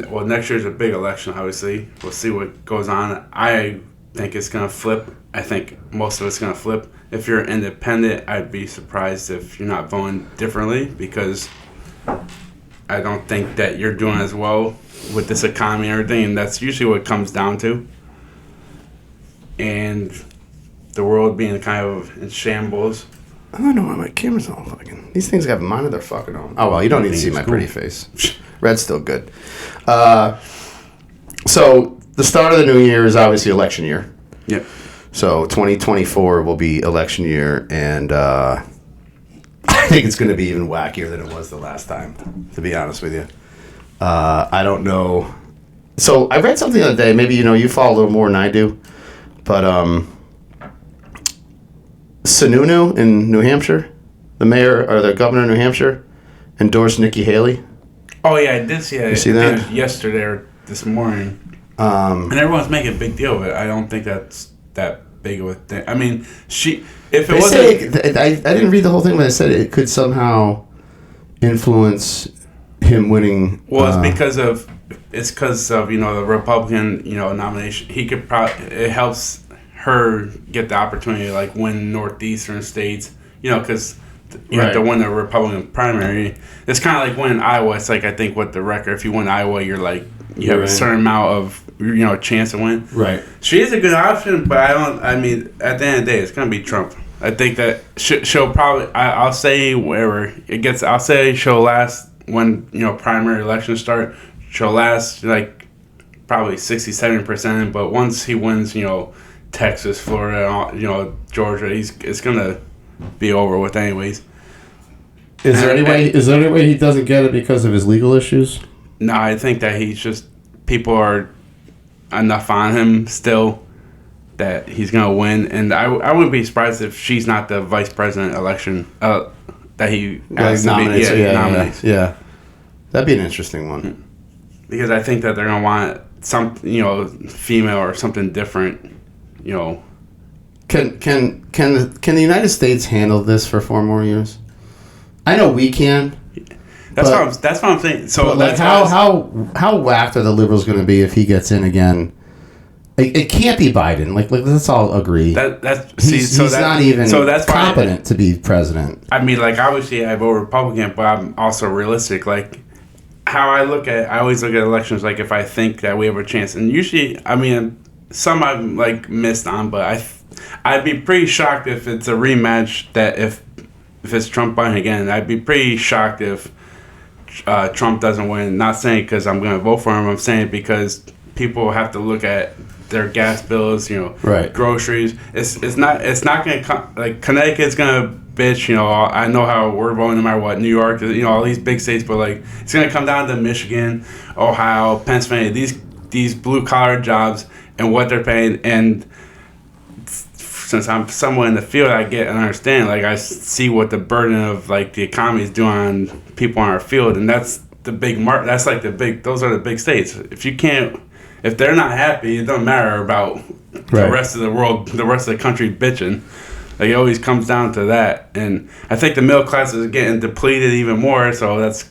well, next year's a big election, obviously. We'll see what goes on. I think it's going to flip. I think most of it's going to flip. If you're independent, I'd be surprised if you're not voting differently because I don't think that you're doing as well with this economy and everything, and that's usually what it comes down to. And the world being kind of in shambles. I don't know why my camera's all fucking... These things have mine their fucking own. Oh, well, you don't need to see my pretty face. Red's still good. So, the start of the new year is obviously election year. Yep. So 2024 will be election year, and I think it's going to be even wackier than it was the last time, to be honest with you. I don't know. So I read something the other day. Maybe you follow a little more than I do, but Sununu in New Hampshire, the mayor or the governor of New Hampshire, endorsed Nikki Haley. Oh yeah, I did see that. You see that? It was yesterday or this morning, and everyone's making a big deal of it. I don't think that's that big of a thing. I mean, I didn't read the whole thing, but I said it could somehow influence him winning. Well, it's because of the Republican nomination. He could it helps her get the opportunity to like win northeastern states. Because you have to win the Republican primary. It's kind of like winning Iowa. It's like I think what the record. If you win Iowa, you're like you have a certain amount of chance to win. Right. She is a good option, but I mean, at the end of the day, it's gonna be Trump. I think that she'll probably. I'll say wherever it gets. I'll say she'll last when primary elections start. She'll last like probably 60-70%. But once he wins, Texas, Florida, Georgia, it's gonna be over with anyways. Is there any way he doesn't get it because of his legal issues? No, I think that he's just people are enough on him still that he's gonna win, and I wouldn't be surprised if she's not the vice president election that he nominates. Yeah, that'd be an interesting one because I think that they're gonna want some female or something different. Can the United States handle this for 4 more years? I know we can. That's what I'm saying. So like how whacked are the liberals going to be if he gets in again? It can't be Biden. Like let's all agree. He's not even competent to be president. I mean, like obviously I vote Republican, but I'm also realistic. Like how I always look at elections. Like if I think that we have a chance, and usually, I mean, some I've like missed on, but I'd be pretty shocked if it's a rematch. That if it's Trump Biden again, I'd be pretty shocked if Trump doesn't win. Not saying because I'm going to vote for him. I'm saying because people have to look at their gas bills, groceries. It's not going to come like Connecticut's going to bitch. I know how we're voting no matter what. New York, all these big states, but like it's going to come down to Michigan, Ohio, Pennsylvania. These blue collar jobs and what they're paying. And since I'm somewhat in the field, I get and understand. Like I see what the burden of like the economy is doing on people on our field, and that's the big mark. That's like those are the big states. If they're not happy, it doesn't matter about the rest of the world, the rest of the country bitching. Like it always comes down to that, and I think the middle class is getting depleted even more. So it's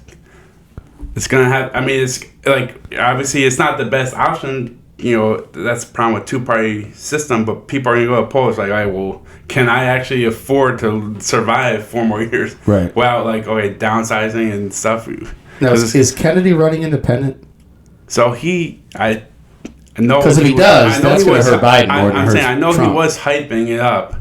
gonna have. I mean, it's like obviously it's not the best option. That's the problem with two-party system, but people are going to go to polls like, all right, well, can I actually afford to survive 4 more years? Right. Well, like, okay, downsizing and stuff. Now, is Kennedy running independent? So I know. Because if he does, that's going to hurt Biden more than I'm saying, I know Trump. He was hyping it up,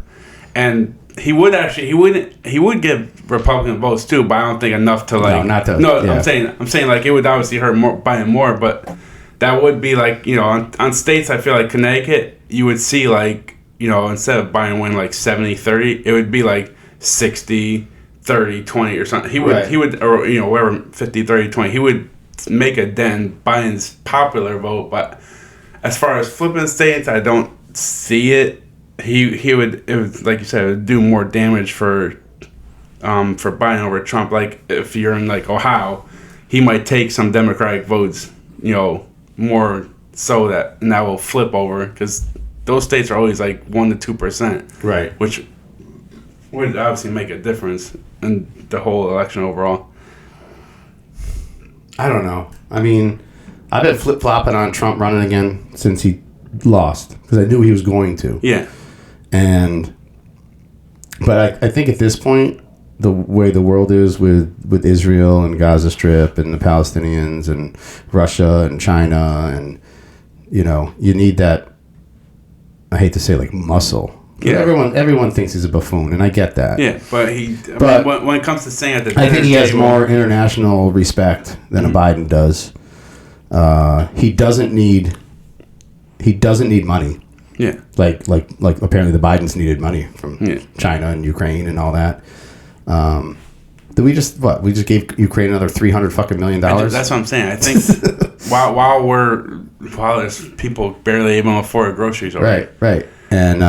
and he would give Republican votes too, but I don't think enough to like. I'm saying like it would obviously hurt Biden more, but. That would be like, on states, I feel like Connecticut, you would see like, instead of Biden winning like 70-30, it would be like 60 30-20 or something. He would, or whatever, 50-30-20. He would make a dent in Biden's popular vote, but as far as flipping states, I don't see it. He would, it was, like you said, it would do more damage for Biden over Trump. Like if you're in like Ohio, he might take some Democratic votes, more so that will flip over, because those states are always like 1% to 2%, right? Which would obviously make a difference in the whole election overall. I don't know. I mean, I've been flip-flopping on Trump running again since he lost, because I knew he was going to. Yeah. But I think at this point, the way the world is with Israel and Gaza Strip and the Palestinians and Russia and China, and you need that, I hate to say, like, muscle. Yeah. Everyone thinks he's a buffoon, and I get that. Yeah, but when it comes to saying at the dinner I think he has table, more international respect than a Biden does. He doesn't need money. Yeah. Like apparently the Bidens needed money from China and Ukraine and all that. Did we just gave Ukraine another $300 million? That's what I'm saying. I think while there's people barely able to afford groceries already. Right. And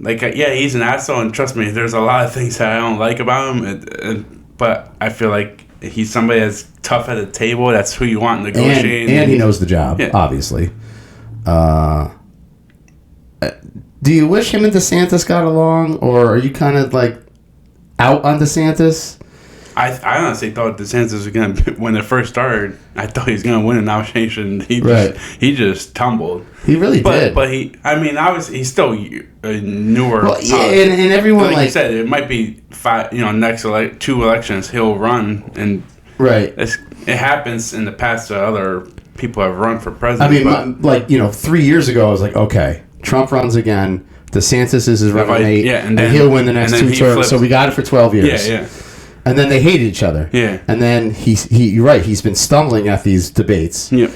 he's an asshole, and trust me, there's a lot of things that I don't like about him. But I feel like he's somebody that's tough at the table. That's who you want negotiating. And he knows the job, obviously. Do you wish him and DeSantis got along, or are you kind of like out on DeSantis? I honestly thought DeSantis was going to, when it first started, I thought he was going to win a nomination. He just tumbled. He really did. But he's still a newer. Well, yeah, and everyone like you said, it might be next 2 elections he'll run, and it happens in the past that other people have run for president. I mean, 3 years ago, I was like, okay, Trump runs again. DeSantis is his running mate, and he'll win the next 2 terms. So we got it for 12 years. Yeah. And then they hated each other. Yeah. And then you're right, he's been stumbling at these debates. Yeah.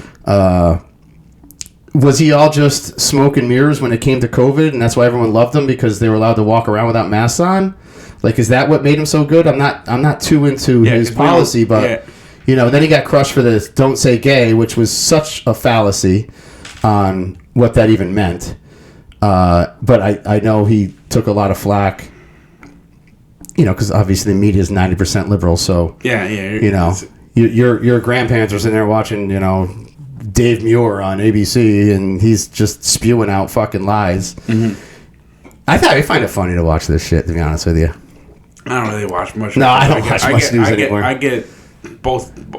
Was he all just smoke and mirrors when it came to COVID, and that's why everyone loved him, because they were allowed to walk around without masks on? Like, is that what made him so good? I'm not too into his policy, but then he got crushed for this "Don't Say Gay," which was such a fallacy on what that even meant. But I know he took a lot of flack. Because obviously the media is 90% liberal, so your grandparents are sitting there watching, Dave Muir on ABC, and he's just spewing out fucking lies. Mm-hmm. I find it funny to watch this shit, to be honest with you. I don't really watch much. No, I don't watch much news anymore. I get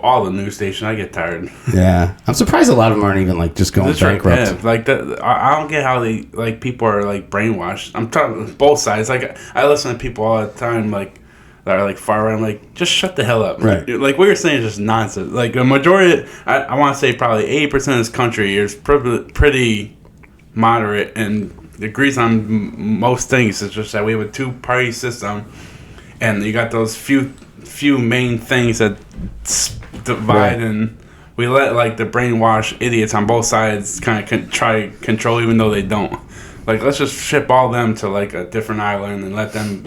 all the news stations. I get tired. Yeah, I'm surprised a lot of them aren't even just going bankrupt. I don't get how they people are brainwashed. I'm talking both sides. I listen to people all the time that are far right. I'm like, just shut the hell up. Right. What you're saying is just nonsense. A majority, I want to say probably 80% of this country is pretty moderate and agrees on most things. It's just that we have a 2-party system, and you got those few main things that divide, and we let the brainwashed idiots on both sides kind of try control, even though they don't. Let's just ship all them to a different island and let them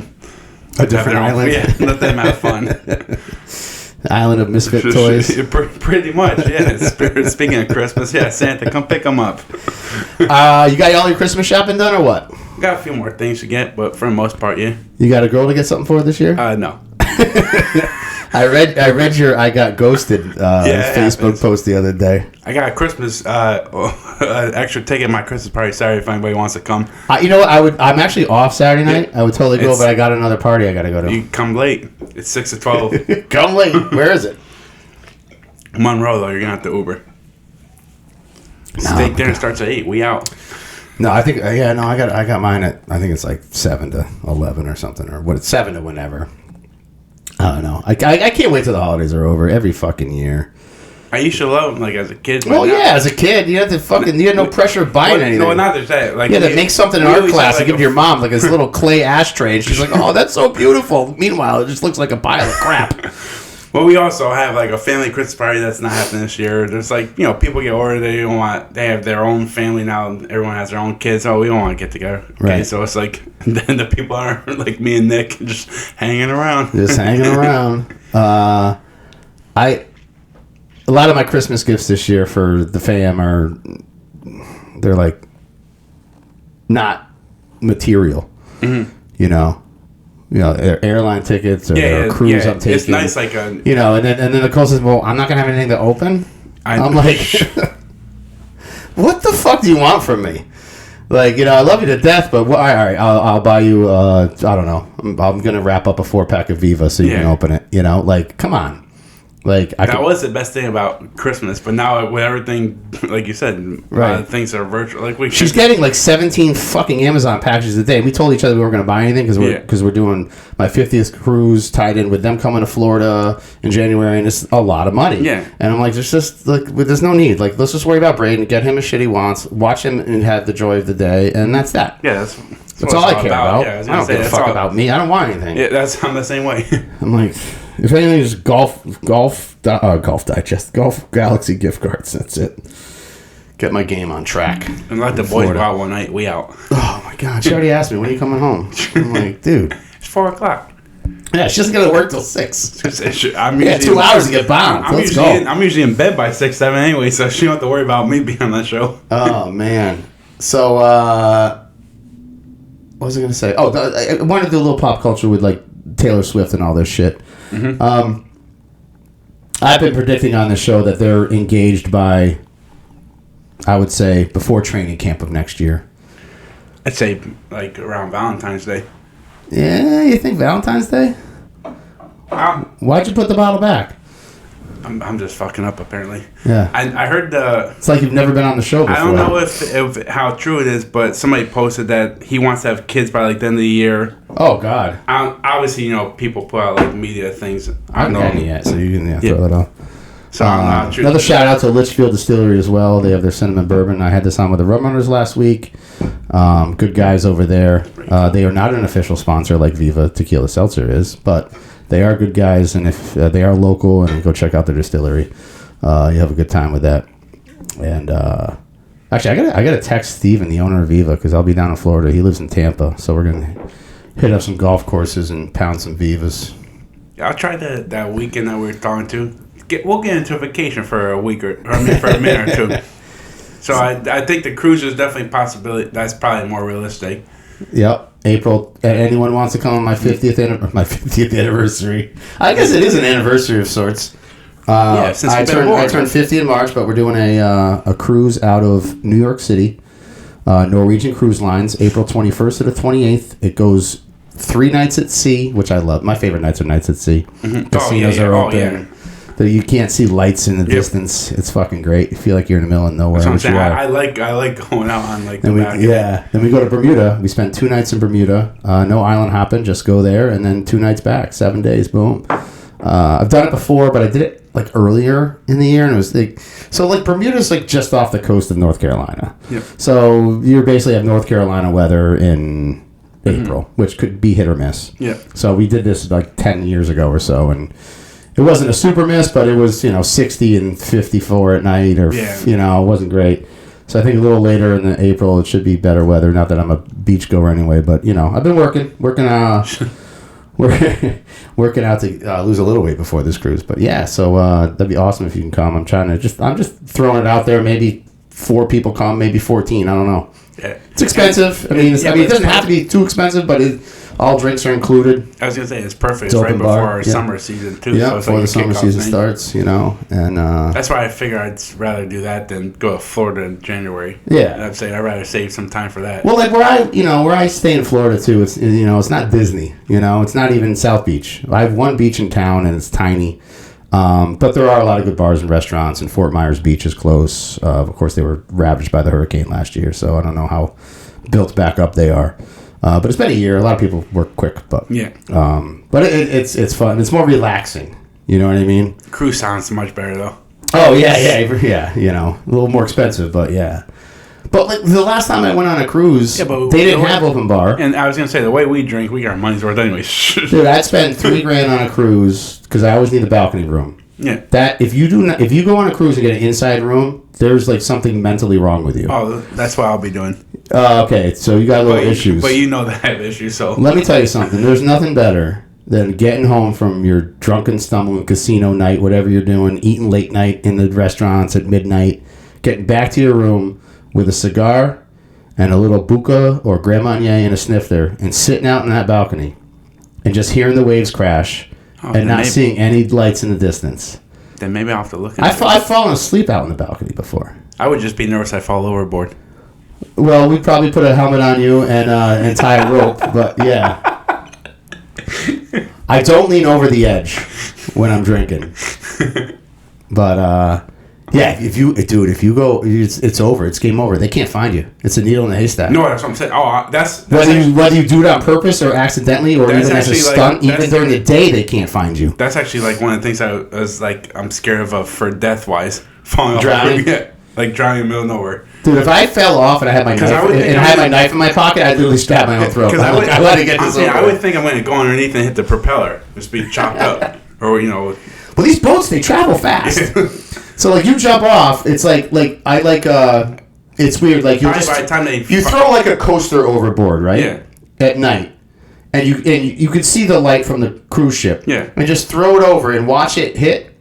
let them have fun. Island of misfit toys. Pretty much, yeah. Speaking of Christmas, Santa, come pick them up. You got all your Christmas shopping done, or what? Got a few more things to get, but for the most part, yeah. You got a girl to get something for this year? No. I read your "I got ghosted" Facebook post the other day. I got a Christmas extra ticket at my Christmas party Saturday if anybody wants to come. You know what? I'm actually off Saturday night. Yeah. I would totally go, but I got another party I got to go to. You come late. It's 6 to 12. Come late. Where is it? Monroe, though. You're gonna have to Uber. Steak dinner starts at 8. We out. No, I think I got mine at, I think it's 7 to 11 or something, or what? It's 7 to whenever. I don't know. I can't wait till the holidays are over every fucking year. I used to love them as a kid. Well, as a kid, you had no pressure of buying anything. No, not just that. Make something in art class and give to your mom this little clay ashtray, and she's like, "Oh, that's so beautiful." Meanwhile, it just looks like a pile of crap. Well, we also have like a family Christmas party that's not happening this year. There's like, people get older, they have their own family now. Everyone has their own kids. Oh, we don't want to get together. Okay, Right. so it's like then the people are like me and Nick just hanging around. Just hanging around. A lot of my Christmas gifts this year for the fam they're like not material. Mm-hmm. They're airline tickets or they're a cruise I'm taking. It's nice, like a and then the call says, "Well, I'm not gonna have anything to open." I'm like, "What the fuck do you want from me?" Like, I love you to death, but all right, I'll buy you. I don't know. I'm gonna wrap up a 4-pack of Viva so you can open it. Like, come on. Like that was the best thing about Christmas, but now with everything, like you said, things are virtual. Like she's getting like 17 fucking Amazon packages a day. We told each other we weren't going to buy anything because we're doing my 50th cruise tied in with them coming to Florida in January, and it's a lot of money. Yeah, and I'm like, there's no need. Like, let's just worry about Braden, get him a shit he wants, watch him, and have the joy of the day, and that's that. Yeah, that's all I care about. Yeah, I don't give a fuck about me. I don't want anything. Yeah, I'm the same way. I'm like, if anything, just golf digest, Golf Galaxy gift cards. That's it. Get my game on track. And let the boys go out one night. We out. Oh my god, she already asked me, when are you coming home? I'm like, dude, it's 4:00. Yeah, she doesn't gotta work till 6. I'm 2 hours to get bombed. Let's go. I'm usually in bed by 6, 7 anyway, so she don't have to worry about me being on that show. Oh man. So what was I gonna say? Oh, I wanted to do a little pop culture with like Taylor Swift and all this shit. Mm-hmm. I've been predicting on the show that they're engaged by, I would say, before training camp of next year. I'd say like around Valentine's Day. Yeah, you think Valentine's Day? Why'd you put the bottle back? I'm just fucking up apparently. Yeah. I heard it's like you've never been on the show before. I don't know if how true it is, but somebody posted that he wants to have kids by like the end of the year. Oh God. Obviously, people put out like media things. I don't know yet, so you can throw that off. So another shout out to Litchfield Distillery as well. They have their cinnamon bourbon. I had this on with the Rum Runners last week. Good guys over there. They are not an official sponsor like Viva Tequila Seltzer is, but they are good guys, and if they are local, and go check out their distillery, you have a good time with that. And actually, I gotta text Steven, the owner of Viva, because I'll be down in Florida. He lives in Tampa, so we're gonna hit up some golf courses and pound some Vivas. Yeah, I'll try that weekend that we were talking to. We'll get into a vacation for a week for a minute or two. So I think the cruise is definitely a possibility. That's probably more realistic. Yep. April. Anyone wants to come on my 50th anniversary? I guess it is an anniversary of sorts. Since I turned 50 in March, but we're doing a cruise out of New York City, Norwegian Cruise Lines, April 21st to the 28th. It goes 3 nights at sea, which I love. My favorite nights are nights at sea. Mm-hmm. Casinos are open. Yeah. You can't see lights in the distance. It's fucking great. You feel like you're in the middle of nowhere. That's what I'm saying. I like going out on like the back. Yeah. Then we go to Bermuda. We spend 2 nights in Bermuda. No island hopping. Just go there and then 2 nights back. 7 days. Boom. I've done it before, but I did it like earlier in the year, and it was like Bermuda's like just off the coast of North Carolina. Yep. So you basically have North Carolina weather in April, which could be hit or miss. Yeah. So we did this like 10 years ago or so, and it wasn't a super miss, but it was 60 and 54 at night, or it wasn't great. So I think a little later in April it should be better weather. Not that I'm a beach goer anyway, but I've been working working out to lose a little weight before this cruise. But yeah, so that'd be awesome if you can come. I'm just throwing it out there. Maybe 4 people come, maybe 14. I don't know. Yeah. It's expensive. I mean, it doesn't have to be too expensive, but all drinks are included. I was gonna say it's perfect. It's right before our summer season too. Yeah, so before the summer season starts, and that's why I figure I'd rather do that than go to Florida in January. Yeah, and I'd say I'd rather save some time for that. Well, like where I stay in Florida too. It's it's not Disney. It's not even South Beach. I have one beach in town and it's tiny. But there are a lot of good bars and restaurants, and Fort Myers Beach is close. Of course, they were ravaged by the hurricane last year, so I don't know how built back up they are. But it's been a year. A lot of people work quick, but but it's fun. It's more relaxing. You know what I mean? Cruise sounds much better though. Oh yeah. A little more expensive, but yeah. But like the last time I went on a cruise, they didn't have open bar. And I was gonna say the way we drink, we got our money's worth anyway. Dude, I'd spend $3,000 on a cruise because I always need a balcony room. Yeah. That if you go on a cruise and get an inside room, there's like something mentally wrong with you. Oh, that's what I'll be doing. Okay, so you got little issues. But you know that I have issues, so let me tell you something. There's nothing better than getting home from your drunken, stumbling casino night, whatever you're doing, eating late night in the restaurants at midnight, getting back to your room with a cigar and a little buka or Grand Marnier and a snifter, and sitting out on that balcony and just hearing the waves crash and not seeing any lights in the distance. Then maybe I'll have to look at it. I've fallen asleep out on the balcony before. I would just be nervous I'd fall overboard. Well, we'd probably put a helmet on you and tie a rope, but yeah. I don't lean over the edge when I'm drinking. But, yeah, if you go, it's over. It's game over. They can't find you. It's a needle in a haystack. No, that's what I'm saying. Oh, that's whether you do it on purpose or accidentally or even as a stunt, even during the day, they can't find you. That's actually like one of the things I was like, I'm scared of for death-wise. Falling off. Drowning? Yeah, like drowning in the middle of nowhere. Dude, if I fell off and I had my knife in my pocket, I'd literally stab my own throat. I let it get this over. I would think I'm going to go underneath and hit the propeller, just be chopped up, or Well, these boats, they travel fast. So like you jump off, it's it's weird. Like you throw like a coaster overboard, right? Yeah. At night, and you can see the light from the cruise ship. Yeah. And just throw it over and watch it hit,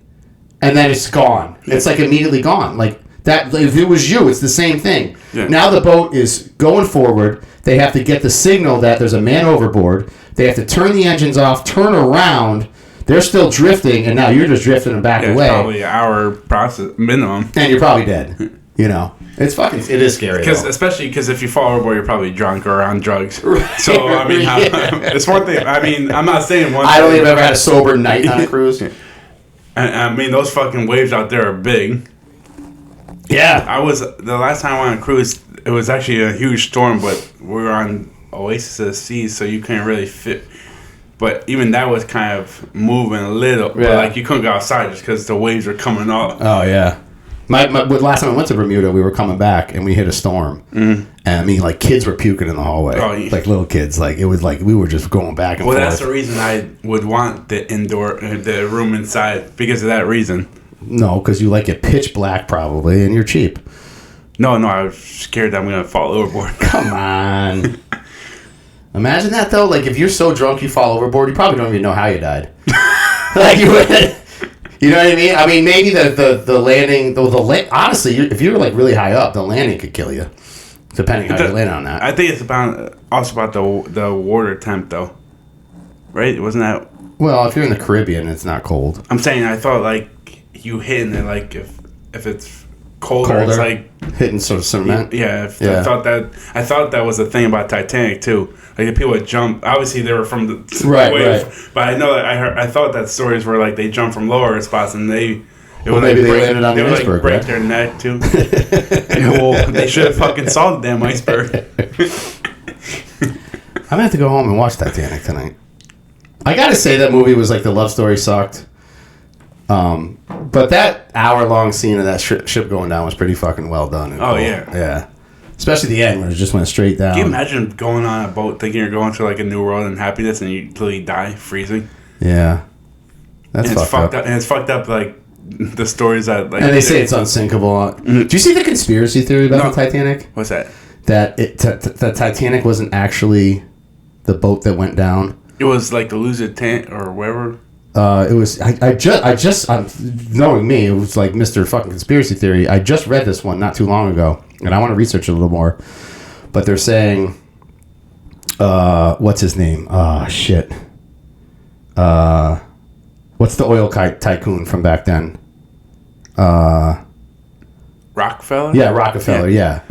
and then it's gone. It's like immediately gone. Like that. If it was you, it's the same thing. Yeah. Now the boat is going forward. They have to get the signal that there's a man overboard. They have to turn the engines off, turn around. They're still drifting, and now you're just drifting them back away. It's probably an hour process minimum, and you're probably dead. You know, it is scary. Especially because if you fall overboard, you're probably drunk or on drugs. So I mean, it's one thing. I mean, I'm not saying one. I don't even ever had a sober night on a cruise. And I mean, those fucking waves out there are big. Yeah, the last time I went on a cruise. It was actually a huge storm, but we were on Oasis of the Seas, so you couldn't really fit. But even that was kind of moving a little. Yeah. But like you couldn't go outside just because the waves were coming up. Oh, yeah. My last time I went to Bermuda, we were coming back and we hit a storm. Mm-hmm. And I mean, like kids were puking in the hallway. Oh, yeah. Like little kids. Like it was like we were just going back and forth. Well, that's the reason I would want the room inside, because of that reason. No, because you like it pitch black probably and you're cheap. No, I was scared that I'm going to fall overboard. Come on. Imagine that though. Like if you're so drunk you fall overboard, you probably don't even know how you died. Like you know what I mean? I mean maybe the landing. Honestly, if you were like really high up, the landing could kill you, depending how you land on that. I think it's also about the water temp though, right? Wasn't that? Well, if you're in the Caribbean, it's not cold. I'm saying I thought like you hitting it like if it's colder, it's like hitting sort of cement. Yeah. I thought that was the thing about Titanic too. Like the people would jump. Obviously, they were from the wave, right. But I know that I thought that stories were like they jumped from lower spots and maybe they landed on the iceberg. Break their neck too. Well, they should have fucking saw the damn iceberg. I'm gonna have to go home and watch Titanic tonight. I gotta say that movie was like the love story sucked. But that hour-long scene of that ship going down was pretty fucking well done. Oh, cool. Yeah. Especially the end when it just went straight down. Can you imagine going on a boat thinking you're going to like a new world and happiness and you literally die freezing? Yeah. That's fucked up. And it's fucked up like the stories that like. And they say it's unsinkable. Mm-hmm. Do you see the conspiracy theory about the Titanic? What's that? That the Titanic wasn't actually the boat that went down. It was like the Lusitania or wherever. It was. I just knowing me, it was like Mr. fucking conspiracy theory. I just read this one not too long ago, and I want to research it a little more. But they're saying, what's his name? Shit. What's the oil tycoon from back then? Rockefeller. Yeah, Rockefeller. Yeah.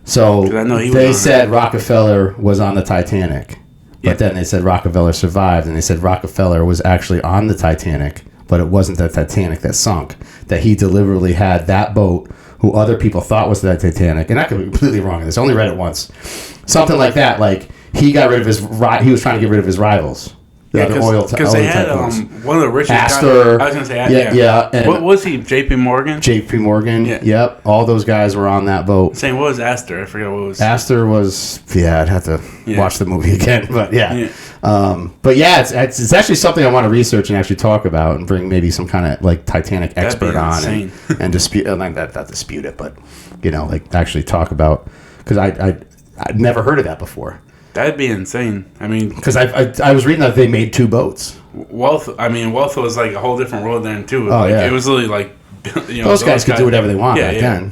So they said Rockefeller was on the Titanic. But then they said Rockefeller survived, and they said Rockefeller was actually on the Titanic, but it wasn't the Titanic that sunk. That he deliberately had that boat, who other people thought was the Titanic, and I could be completely wrong on this. I only read it once. Something like that. Like he got rid of he was trying to get rid of his rivals. Yeah, the oil because they had tycoons. one of the richest Astor. guys. I was gonna say, Yeah. And what was he? J.P. Morgan. J.P. Morgan. Yeah. Yep. All those guys were on that boat. Saying what was Astor? I forget what was. Astor was. Yeah, I'd have to watch the movie again, but yeah. But yeah, it's actually something I want to research and actually talk about and bring maybe some kind of like Titanic expert on and dispute not dispute it, but like actually talk about, because I'd never heard of that before. That'd be insane. I mean, because I was reading that they made 2 boats. Wealth was like a whole different world then too. Oh, like, yeah. It was literally like those guys could do whatever they want back then.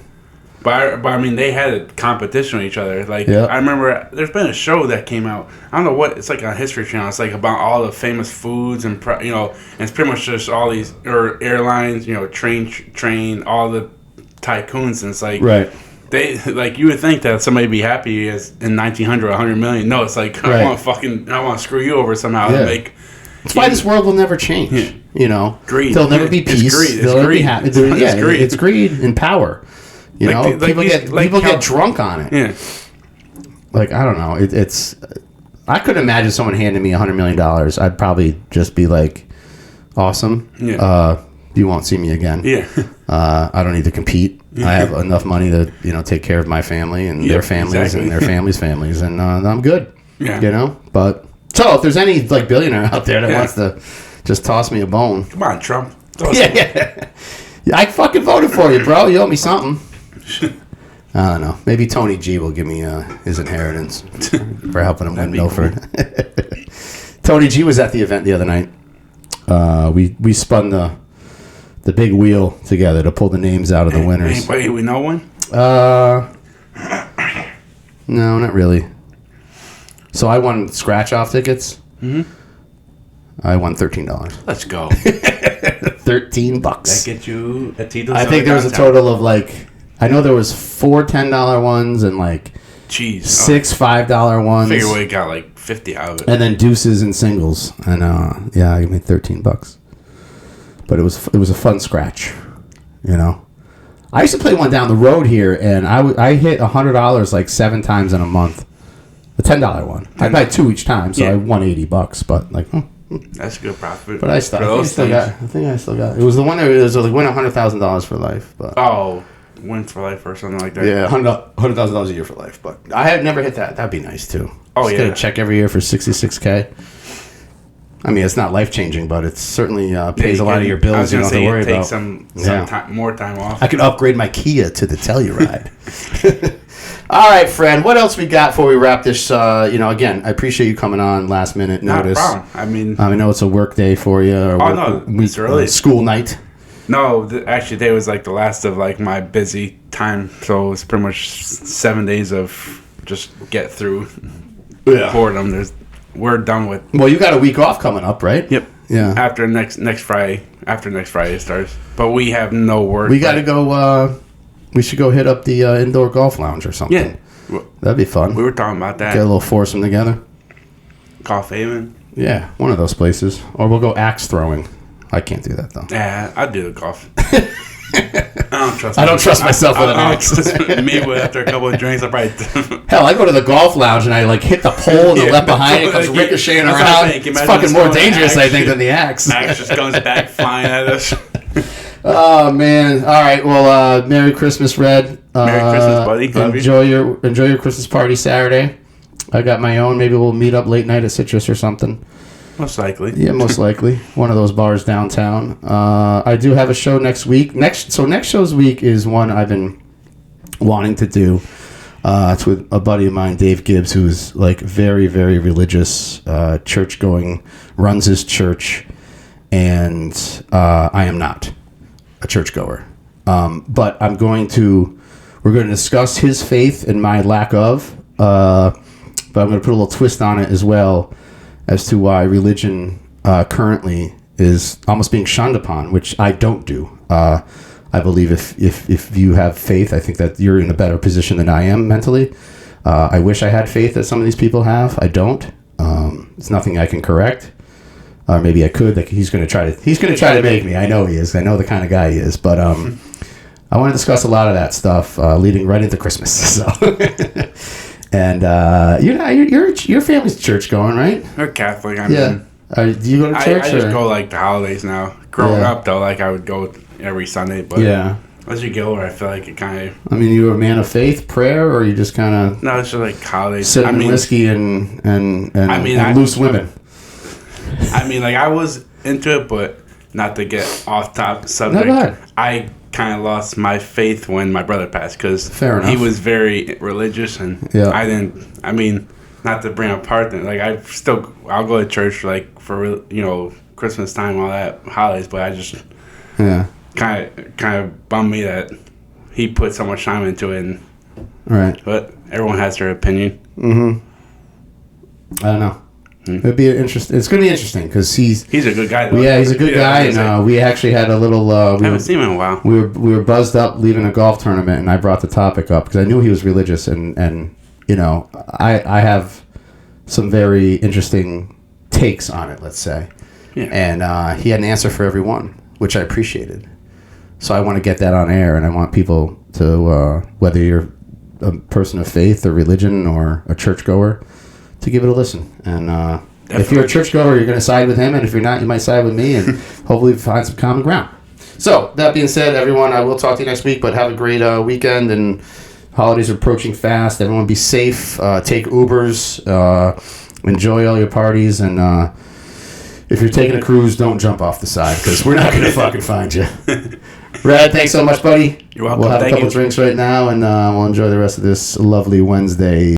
But I mean, they had a competition with each other. Like Yep. I remember, there's been a show that came out. I don't know what it's like on History Channel. It's like about all the famous foods and and it's pretty much just all these airlines, train all the tycoons, and it's like Right. They like, you would think that somebody would be happy as in 1900, 100 million. No, it's like I want to screw you over somehow to make. That's why this world will never change. Greed. There'll never be peace. It's greed. There'll never be happiness. It's greed. It's greed and power. People get drunk on it. Yeah. Like, I don't know. It's. I could imagine someone handing me $100 million. I'd probably just be like, awesome. Yeah. You won't see me again. Yeah. I don't need to compete. I have enough money to take care of my family and their families and their families' families, and I'm good. Yeah. But so if there's any like billionaire out there that wants to just toss me a bone, come on, Trump. Yeah, I fucking voted for you, bro. You owe me something. I don't know. Maybe Tony G will give me his inheritance for helping him win Milford. Cool. Tony G was at the event the other night. We spun the big wheel together to pull the names out of the winners. Anybody we know one? No, not really. So I won scratch-off tickets. Mm-hmm. I won $13. Let's go. $13. That get you a Tito's. I think there was a total of like, I know there was 4 $10 ones and like 6 $5 ones. I figure we got like 50 out of it. And then deuces and singles. And I made $13. But it was a fun scratch, I used to play one down the road here, and I hit $100 like 7 times in a month. A $10 one. I buy 2 each time, so I won $80. But like, that's a good profit. But I think I still got. It was the one that was like win $100,000 for life. But win for life or something like that. Yeah, $100,000 a year for life. But I had never hit that. That'd be nice too. Just get a check every year for $66K. I mean, it's not life-changing, but it certainly pays a lot of your bills. You don't have to worry about. Some more time off. I could upgrade my Kia to the Telluride. All right, Fred, what else we got before we wrap this? Again, I appreciate you coming on last minute notice. Not a problem. I mean, I know it's a work day for you. Or it's early. School night. No, actually, today was like the last of like my busy time. So it was pretty much 7 days of just get through boredom. We're done with. Well, you got a week off coming up, right? Yep. Yeah. After next Friday. After next Friday starts, but we have no work. We got to go. We should go hit up the indoor golf lounge or something. Yeah, that'd be fun. We were talking about that. Get a little foursome together. Golf Haven. Yeah, one of those places, or we'll go axe throwing. I can't do that though. Yeah, I'd do the golf. I don't trust myself with an axe. Me, after a couple of drinks, I probably. Hell, I go to the golf lounge and I like hit the pole and the left behind it comes ricocheting around. It's fucking more dangerous, I think, than the axe. Axe just comes back flying at us. Oh man! All right. Well, Merry Christmas, Red. Merry Christmas, buddy. Love enjoy your Christmas party Saturday. I got my own. Maybe we'll meet up late night at Citrus or something. Most likely. Yeah, most likely. One of those bars downtown. I do have a show next week. Next show's week is one I've been wanting to do. It's with a buddy of mine, Dave Gibbs, who's like very, very religious, church going, runs his church, and I am not a churchgoer. But we're going to discuss his faith and my lack of, but I'm going to put a little twist on it as well as to why religion currently is almost being shunned upon, which I don't do. I believe if you have faith, I think that you're in a better position than I am mentally. I wish I had faith that some of these people have. I don't. It's nothing I can correct. Or maybe I could. Like he's going to try to make me. I know he is. I know the kind of guy he is. But I want to discuss a lot of that stuff leading right into Christmas. So. And your family's church going, right? They're Catholic. Yeah. Do you go to church? I just go like the holidays now. Growing up though, like I would go every Sunday, but as you get older, I feel like it kind of. I mean, you were a man of faith, prayer, or you just kind of. No, it's just like holidays. Sipping whiskey and loose women. I mean, like I was into it, but not to get off top subject. No, go ahead. I kind of lost my faith when my brother passed because he was very religious, and I didn't. I mean, not to bring apart that, like I'll go to church like for Christmas time, all that holidays, but I just kind of bummed me that he put so much time into it, and but everyone has their opinion. I don't know. It'd be interesting. It's going to be interesting because he's a good guy. Though. Yeah, he's a good guy, and we actually had a little. I haven't seen him in a while. We were buzzed up leaving a golf tournament, and I brought the topic up because I knew he was religious, and I have some very interesting takes on it. Let's say, and he had an answer for everyone, which I appreciated. So I want to get that on air, and I want people to whether you're a person of faith or religion or a churchgoer, to give it a listen. And if you're a churchgoer, you're going to side with him, and if you're not, you might side with me, and hopefully find some common ground. So, that being said, everyone, I will talk to you next week, but have a great weekend, and holidays are approaching fast. Everyone be safe. Take Ubers. Enjoy all your parties, and if you're taking a cruise, don't jump off the side, because we're not going to fucking find you. Rad, thanks so much, buddy. You're welcome. We'll have a couple drinks right now, and we'll enjoy the rest of this lovely Wednesday.